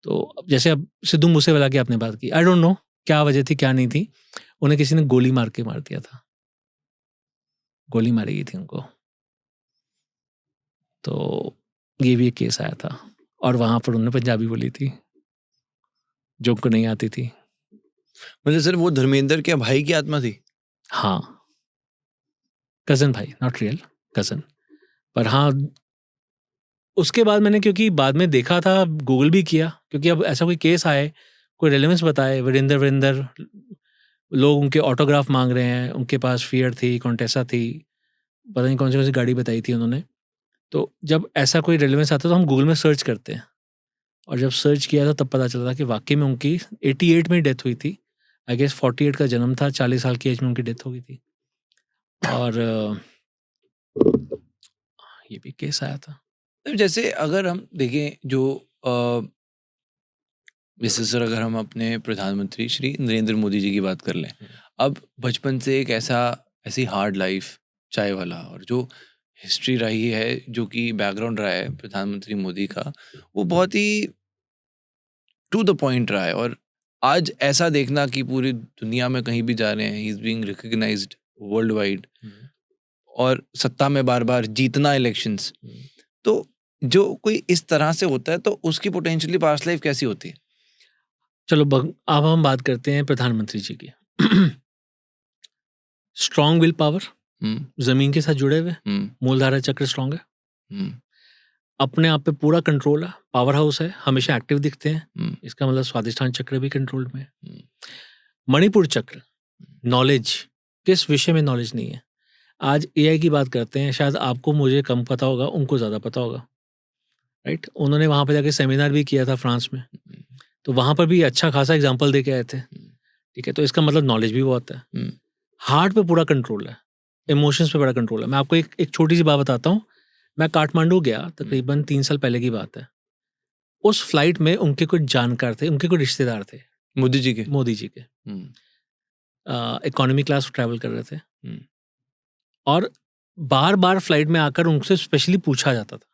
तो जैसे अब सिद्धू मूसेवाला की आपने बात की, आई डोंट नो क्या वजह थी क्या नहीं थी, उन्हें किसी ने गोली मार के मार दिया था, गोली मारी गई थी उनको। तो ये भी एक केस आया था, और वहाँ पर उन्होंने पंजाबी बोली थी जो उनको नहीं आती थी। मतलब सर वो धर्मेंद्र के भाई की आत्मा थी? हाँ, कज़न भाई, नॉट रियल कज़न, पर हाँ। उसके बाद मैंने, क्योंकि बाद में देखा था, गूगल भी किया, क्योंकि अब ऐसा कोई केस आए, कोई रेलेवेंस बताए, वीरेंद्र लोग उनके ऑटोग्राफ मांग रहे हैं, उनके पास फियर थी, कॉन्टेसा थी, पता नहीं कौन सी गाड़ी बताई थी उन्होंने। तो जब ऐसा कोई रेलेवेंस आता तो हम गूगल में सर्च करते हैं, और जब सर्च किया था तब पता चला था कि वाकई में उनकी 88 में डेथ हुई थी। आई गेस 48 का जन्म था, 40 साल की एज में उनकी डेथ हो गई थी। और ये भी केस आया था। जैसे अगर हम देखें जो जैसे सर अगर हम अपने प्रधानमंत्री श्री नरेंद्र मोदी जी की बात कर लें, अब बचपन से एक ऐसी हार्ड लाइफ चाय वाला, और जो हिस्ट्री रही है, जो कि बैकग्राउंड रहा है प्रधानमंत्री मोदी का, वो बहुत ही टू द पॉइंट रहा है। और आज ऐसा देखना कि पूरी दुनिया में कहीं भी जा रहे हैं, he is being recognised worldwide, और सत्ता में बार बार जीतना इलेक्शंस, तो जो कोई इस तरह से होता है तो उसकी पोटेंशियली पास्ट लाइफ कैसी होती है? चलो अब हम बात करते हैं प्रधानमंत्री जी की। स्ट्रॉन्ग विल पावर, जमीन के साथ जुड़े हुए, मूलधारा चक्र स्ट्रॉन्ग है, अपने आप पे पूरा कंट्रोल है, पावर हाउस है, हमेशा एक्टिव दिखते हैं, इसका मतलब स्वादिष्ठान चक्र भी कंट्रोल में है। मणिपुर चक्र, नॉलेज, किस विषय में नॉलेज नहीं है। आज एआई की बात करते हैं, शायद आपको मुझे कम पता होगा, उनको ज़्यादा पता होगा, राइट। उन्होंने वहाँ पे जाके सेमिनार भी किया था फ्रांस में, तो वहाँ पर भी अच्छा खासा एग्जाम्पल दे के आए थे, ठीक है। तो इसका मतलब नॉलेज भी बहुत है। हार्ट पे पूरा कंट्रोल है, इमोशंस पे बड़ा कंट्रोल है। मैं आपको एक छोटी सी बात बताता हूँ। मैं काठमांडू गया, तकरीबन 3 साल पहले की बात है। उस फ्लाइट में उनके कुछ जानकार थे, उनके कुछ रिश्तेदार थे, मोदी जी के। मोदी जी के। इकोनॉमी क्लास ट्रैवल कर रहे थे, और बार बार फ्लाइट में आकर उनसे स्पेशली पूछा जाता था,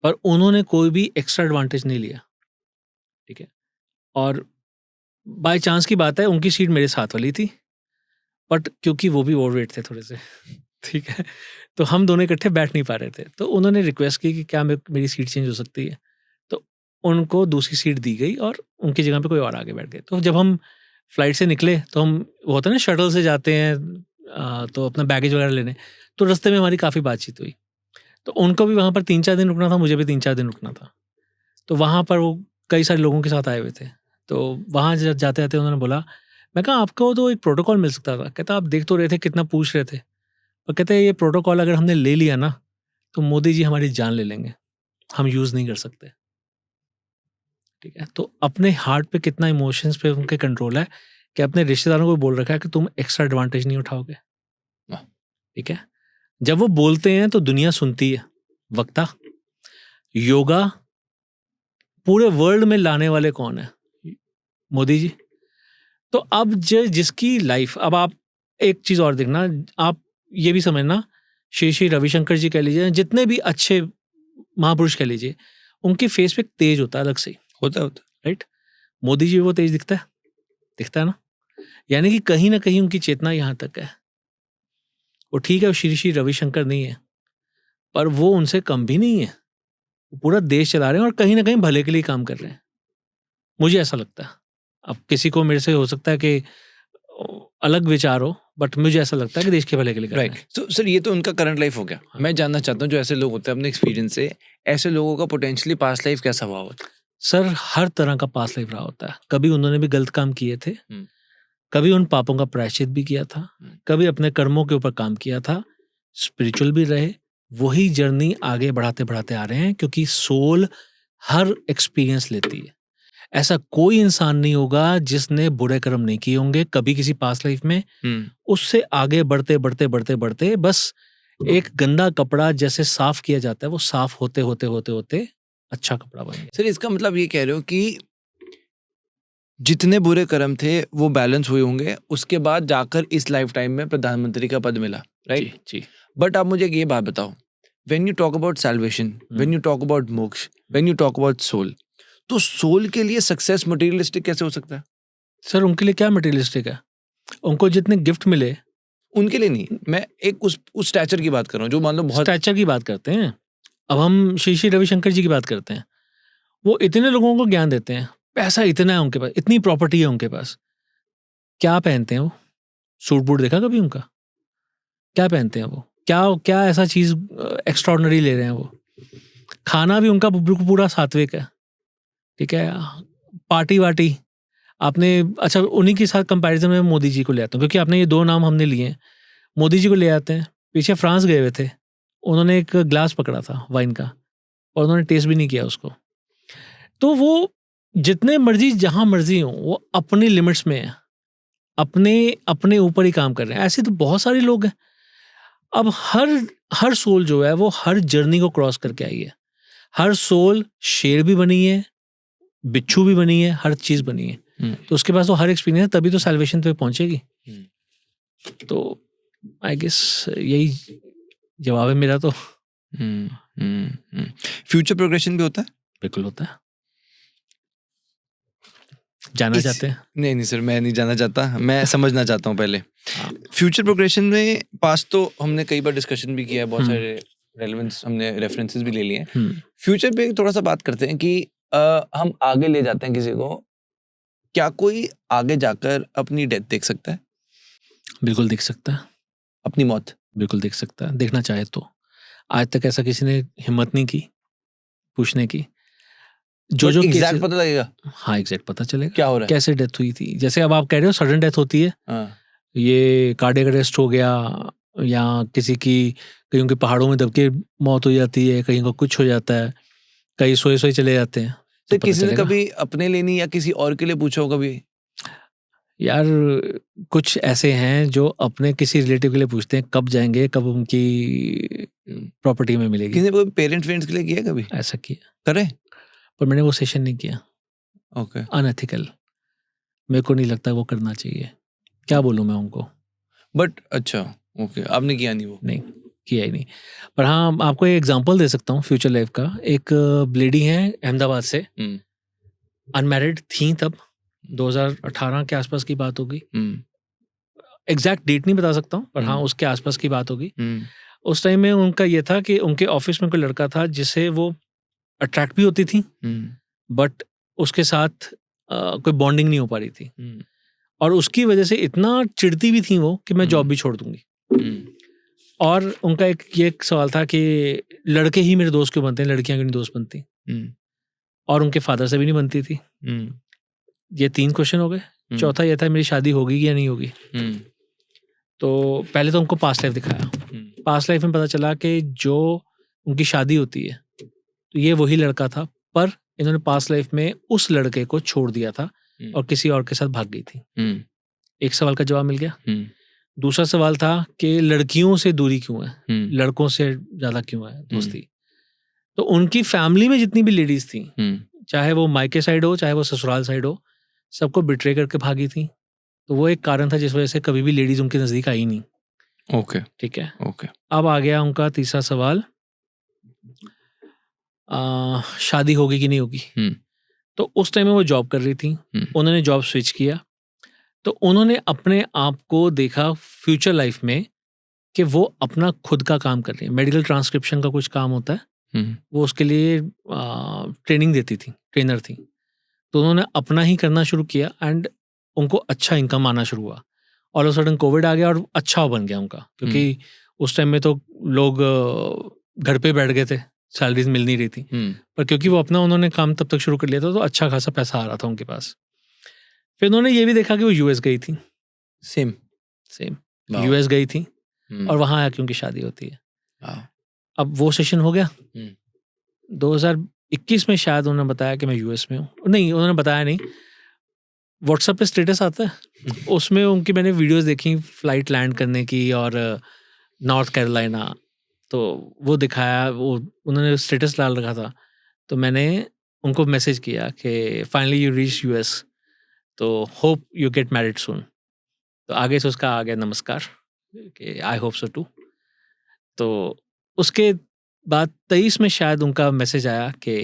पर उन्होंने कोई भी एक्स्ट्रा एडवांटेज नहीं लिया, ठीक है। और बाय चांस की बात है, उनकी सीट मेरे साथ वाली थी, बट क्योंकि वो भी ओवरवेट थे थोड़े से, ठीक है, तो हम दोनों इकट्ठे बैठ नहीं पा रहे थे। तो उन्होंने रिक्वेस्ट की कि क्या मेरी सीट चेंज हो सकती है, तो उनको दूसरी सीट दी गई और उनकी जगह पे कोई और आगे बैठ गए। तो जब हम फ्लाइट से निकले, तो हम, वो होता है ना शटल से जाते हैं तो अपना बैगेज वगैरह लेने, तो रास्ते में हमारी काफ़ी बातचीत हुई। तो उनको भी वहाँ पर 3-4 दिन रुकना था, मुझे भी 3-4 दिन रुकना था। तो वहाँ पर वो कई सारे लोगों के साथ आए हुए थे। तो वहाँ जाते जाते उन्होंने बोला, मैं कहा आपको तो एक प्रोटोकॉल मिल सकता था। कहता आप देख तो रहे थे कितना पूछ रहे थे, और कहते ये प्रोटोकॉल अगर हमने ले लिया ना, तो मोदी जी हमारी जान ले लेंगे, हम यूज़ नहीं कर सकते, ठीक है। तो अपने हार्ट पे कितना इमोशंस पे उनके कंट्रोल है कि अपने रिश्तेदारों को बोल रखा है कि तुम एक्स्ट्रा एडवांटेज नहीं उठाओगे, वाह। ठीक है। जब वो बोलते हैं तो दुनिया सुनती है। वक्ता, योगा पूरे वर्ल्ड में लाने वाले कौन है? मोदी जी। तो अब जिसकी लाइफ, अब आप एक चीज़ और देखना, आप ये भी समझना, श्री श्री रविशंकर जी कह लीजिए, जितने भी अच्छे महापुरुष कह लीजिए, उनके फेस पे एक तेज होता है अलग से, होता है। राइट। मोदी जी वो तेज दिखता है ना। यानी कि कहीं ना कहीं उनकी चेतना यहाँ तक है। वो ठीक है, वो श्री श्री रविशंकर नहीं है, पर वो उनसे कम भी नहीं है। वो पूरा देश चला रहे हैं और कहीं ना कहीं भले के लिए काम कर रहे हैं, मुझे ऐसा लगता है। अब किसी को मेरे से हो सकता है कि अलग विचार हो, बट मुझे ऐसा लगता है कि देश के भले के लिए कर रहे हैं। राइट। तो सर ये तो उनका करंट लाइफ हो गया। हाँ। मैं जानना चाहता हूँ, जो ऐसे लोग होते हैं अपने एक्सपीरियंस से, ऐसे लोगों का पोटेंशियली पास्ट लाइफ कैसा हुआ होता है? सर हर तरह का पास लाइफ रहा होता है। कभी उन्होंने भी गलत काम किए थे, कभी उन पापों का प्रायश्चित भी किया था, कभी अपने कर्मों के ऊपर काम किया था, स्पिरिचुअल भी रहे। वही जर्नी आगे बढ़ाते बढ़ाते आ रहे हैं, क्योंकि सोल हर एक्सपीरियंस लेती है। ऐसा कोई इंसान नहीं होगा जिसने बुरे कर्म नहीं किए होंगे कभी किसी पास्ट लाइफ में। उससे आगे बढ़ते बढ़ते बढ़ते बढ़ते बस एक गंदा कपड़ा जैसे साफ किया जाता है, वो साफ होते होते होते होते अच्छा कपड़ा बन गया। सर इसका मतलब ये कह रहे हो कि जितने बुरे कर्म थे वो बैलेंस हुए होंगे, उसके बाद जाकर इस लाइफ टाइम में प्रधानमंत्री का पद मिला, राइट? जी। बट आप मुझे ये बात बताओ, when you talk about salvation, when you talk about moksha, when you talk about soul, तो सोल के लिए सक्सेस मटेरियलिस्टिक कैसे हो सकता है? सर उनके लिए क्या मटेरियलिस्टिक है? उनको जितने गिफ्ट मिले, उनके लिए नहीं, मैं एक उस स्टैचर की बात कर रहा हूँ जो मान लो बहुत स्टैचर की बात करते हैं। अब हम श्री श्री रविशंकर जी की बात करते हैं। वो इतने लोगों को ज्ञान देते हैं, पैसा इतना है उनके पास, इतनी प्रॉपर्टी है उनके पास। क्या पहनते हैं वो? सूट बूट देखा कभी उनका? क्या पहनते हैं वो? क्या क्या ऐसा चीज एक्स्ट्राऑर्डिनरी ले रहे हैं वो? खाना भी उनका पूरा सात्विक है, ठीक है। पार्टी वार्टी आपने, अच्छा उन्हीं के साथ कंपैरिजन में मोदी जी को ले आता हूँ, क्योंकि आपने ये 2 नाम हमने लिए हैं। मोदी जी को ले आते हैं, पीछे फ्रांस गए हुए थे, उन्होंने एक ग्लास पकड़ा था वाइन का और उन्होंने टेस्ट भी नहीं किया उसको। तो वो जितने मर्जी जहाँ मर्जी हो, वो अपनी लिमिट्स में है, अपने अपने ऊपर ही काम कर रहे हैं। ऐसे तो बहुत सारे लोग हैं। अब हर सोल जो है वो हर जर्नी को क्रॉस करके आई है। हर सोल शेर भी बनी है, बिच्छू भी बनी है, हर चीज बनी है। तो उसके पास तो हर एक्सपीरियंस है, तभी तो सैल्वेशन पे पहुंचेगी। तो आई गेस यही जवाब है मेरा। तो फ्यूचर प्रोग्रेशन भी होता है? बिल्कुल होता है। जानना चाहते हैं? नहीं सर, मैं नहीं जानना चाहता, मैं समझना चाहता हूँ पहले। हाँ। फ्यूचर प्रोग्रेशन में पास्ट तो हमने कई बार डिस्कशन भी किया है, बहुत हम्म। सारे रेलेवेंस हमने रेफरेंसेस भी ले लिए हैं। हम्म, फ्यूचर पे थोड़ा सा बात करते हैं कि हम आगे ले जाते हैं किसी को, क्या कोई आगे जाकर अपनी डेथ देख सकता है, बिल्कुल दिख सकता है, अपनी मौत? बिल्कुल दिख सकता है, देखना चाहे तो। आज तक ऐसा किसी ने हिम्मत नहीं की पूछने की। जो जो एग्जैक्ट केसेस, पता लगेगा हाँ एग्जैक्ट पता चलेगा क्या हो रहा है। कैसे डेथ हुई थी। जैसे अब आप कह रहे हो सडन डेथ होती है, हाँ, ये कार्डियक अरेस्ट हो गया, या किसी की कहीं के पहाड़ों में दब के मौत हो जाती है, कहीं को कुछ हो जाता है, कहीं सोए सोए चले जाते हैं, तो पता किसी ने चलेगा। कभी अपने लिए नहीं या किसी और के लिए पूछा हो कभी? यार कुछ ऐसे हैं जो अपने किसी रिलेटिव के लिए पूछते हैं कब जाएंगे, कब उनकी प्रॉपर्टी में मिलेगी। किसी ने कोई पेरेंट्स वेरेंट्स के लिए किया कभी? ऐसा किया, करे? पर मैंने वो सेशन नहीं किया, ओके। अनएथिकल, मेरे को नहीं लगता वो करना चाहिए। क्या बोलूँ मैं उनको, बट अच्छा, ओके, आपने किया नहीं वो? नहीं किया ही नहीं। पर हाँ आपको एक एग्जांपल दे सकता हूँ फ्यूचर लाइफ का। एक लेडी है अहमदाबाद से, हम्म, अनमैरिड थी तब, 2018 के आसपास की बात होगी, एग्जैक्ट डेट नहीं बता सकता हूँ, पर हाँ उसके आसपास की बात होगी। उस टाइम में उनका ये था कि उनके ऑफिस में कोई लड़का था जिससे वो अट्रैक्ट भी होती थी, बट उसके साथ कोई बॉन्डिंग नहीं हो पा रही थी, और उसकी वजह से इतना चिढ़ती भी थी वो कि मैं जॉब भी छोड़ दूंगी। और उनका एक सवाल था कि लड़के ही मेरे दोस्त क्यों बनते हैं, लड़कियां क्यों नहीं दोस्त बनती, और उनके फादर से भी नहीं बनती थी। ये 3 क्वेश्चन हो गए। चौथा ये था मेरी शादी होगी या नहीं होगी। तो पहले तो उनको पास्ट लाइफ दिखाया, पास्ट लाइफ में पता चला कि जो उनकी शादी होती है तो ये वही लड़का था, पर इन्होंने पास्ट लाइफ में उस लड़के को छोड़ दिया था और किसी और के साथ भाग गई थी। एक सवाल का जवाब मिल गया। दूसरा सवाल था कि लड़कियों से दूरी क्यों है, लड़कों से ज्यादा क्यों है दोस्ती। तो उनकी फैमिली में जितनी भी लेडीज थी, चाहे वो मायके साइड हो चाहे वो ससुराल साइड हो, सबको बिट्रे करके भागी थी। तो वो एक कारण था जिस वजह से कभी भी लेडीज उनके नजदीक आई नहीं। ओके, ठीक है। ओके। अब आ गया उनका तीसरा सवाल, शादी होगी कि नहीं होगी। तो उस टाइम में वो जॉब कर रही थी, उन्होंने जॉब स्विच किया, तो उन्होंने अपने आप को देखा फ्यूचर लाइफ में कि वो अपना खुद का काम कर रही है। मेडिकल ट्रांसक्रिप्शन का कुछ काम होता है, वो उसके लिए ट्रेनिंग देती थी, ट्रेनर थी। तो उन्होंने अपना ही करना शुरू किया एंड उनको अच्छा इनकम आना शुरू हुआ। ऑल ऑफ सडन कोविड आ गया और अच्छा बन गया उनका, क्योंकि उस टाइम में तो लोग घर पे बैठ गए थे, सैलरीज मिल नहीं रही थी, पर क्योंकि वो अपना उन्होंने काम तब तक शुरू कर लिया था तो अच्छा खासा पैसा आ रहा था उनके पास। फिर उन्होंने ये भी देखा कि वो यूएस गई थी, सेम यूएस गई थी और वहां आके उनकी शादी होती है। अब वो सेशन हो गया। 2021 में शायद उन्होंने बताया कि मैं यूएस में हूँ, नहीं उन्होंने बताया नहीं, व्हाट्सएप पे स्टेटस आता है, उसमें उनकी मैंने वीडियोस देखी फ्लाइट लैंड करने की और नॉर्थ कैरोलिना, तो वो दिखाया, वो उन्होंने स्टेटस डाल रखा था। तो मैंने उनको मैसेज किया कि फाइनली यू रीच यूएस, तो होप यू गेट मैरिड सून। तो आगे से उसका आ गया नमस्कार कि आई होप सो टू। तो उसके बाद 23 में शायद उनका मैसेज आया कि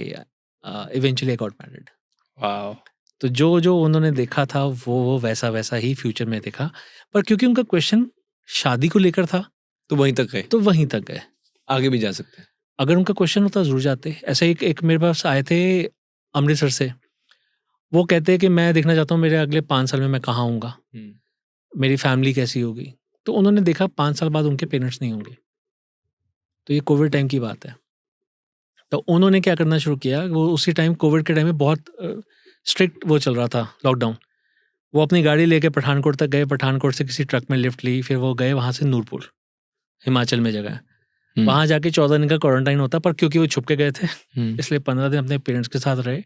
eventually I got married. Wow. तो जो जो उन्होंने देखा था वो वैसा वैसा ही फ्यूचर में देखा, पर क्योंकि उनका क्वेश्चन शादी को लेकर था तो वहीं तक गए, तो वहीं तक गए। आगे भी जा सकते हैं। अगर उनका क्वेश्चन होता जरूर जाते। ऐसे एक मेरे पास आए थे अमृतसर से, वो कहते हैं कि मैं देखना चाहता हूँ मेरे अगले 5 साल में मैं कहाँ हूँगा, मेरी फैमिली कैसी होगी। तो उन्होंने देखा 5 साल बाद उनके पेरेंट्स नहीं होंगे। तो ये कोविड टाइम की बात है। तो उन्होंने क्या करना शुरू किया, वो उसी टाइम कोविड के टाइम में बहुत स्ट्रिक्ट वो चल रहा था, लॉकडाउन। वो अपनी गाड़ी लेके पठानकोट तक गए, पठानकोट से किसी ट्रक में लिफ्ट ली, फिर वो गए वहाँ से नूरपुर, हिमाचल में जगह है। वहाँ जाके 14 दिन का क्वारंटाइन होता, पर क्योंकि वो छुप के गए थे इसलिए 15 दिन अपने पेरेंट्स के साथ रहे,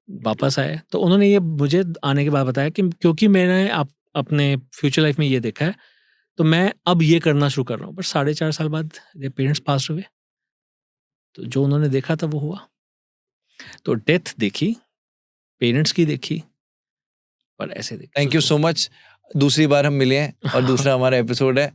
वापस आए। तो उन्होंने ये मुझे आने के बाद बताया कि क्योंकि मैंने अपने फ्यूचर लाइफ में ये देखा है तो मैं अब ये करना शुरू कर रहा हूँ। पर 4.5 साल बाद पेरेंट्स पास हुए, तो जो उन्होंने देखा था वो हुआ। तो डेथ देखी, पेरेंट्स की देखी, पर ऐसे देखी। Thank you so much. दूसरी बार हम मिले हैं और दूसरा हमारा एपिसोड है,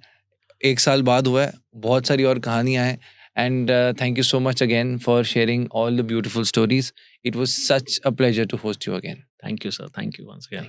1 साल बाद हुआ है, बहुत सारी और कहानियां हैं। And thank you so much again for sharing all the beautiful stories. It was such a pleasure to host you again. Thank you sir, thank you once again.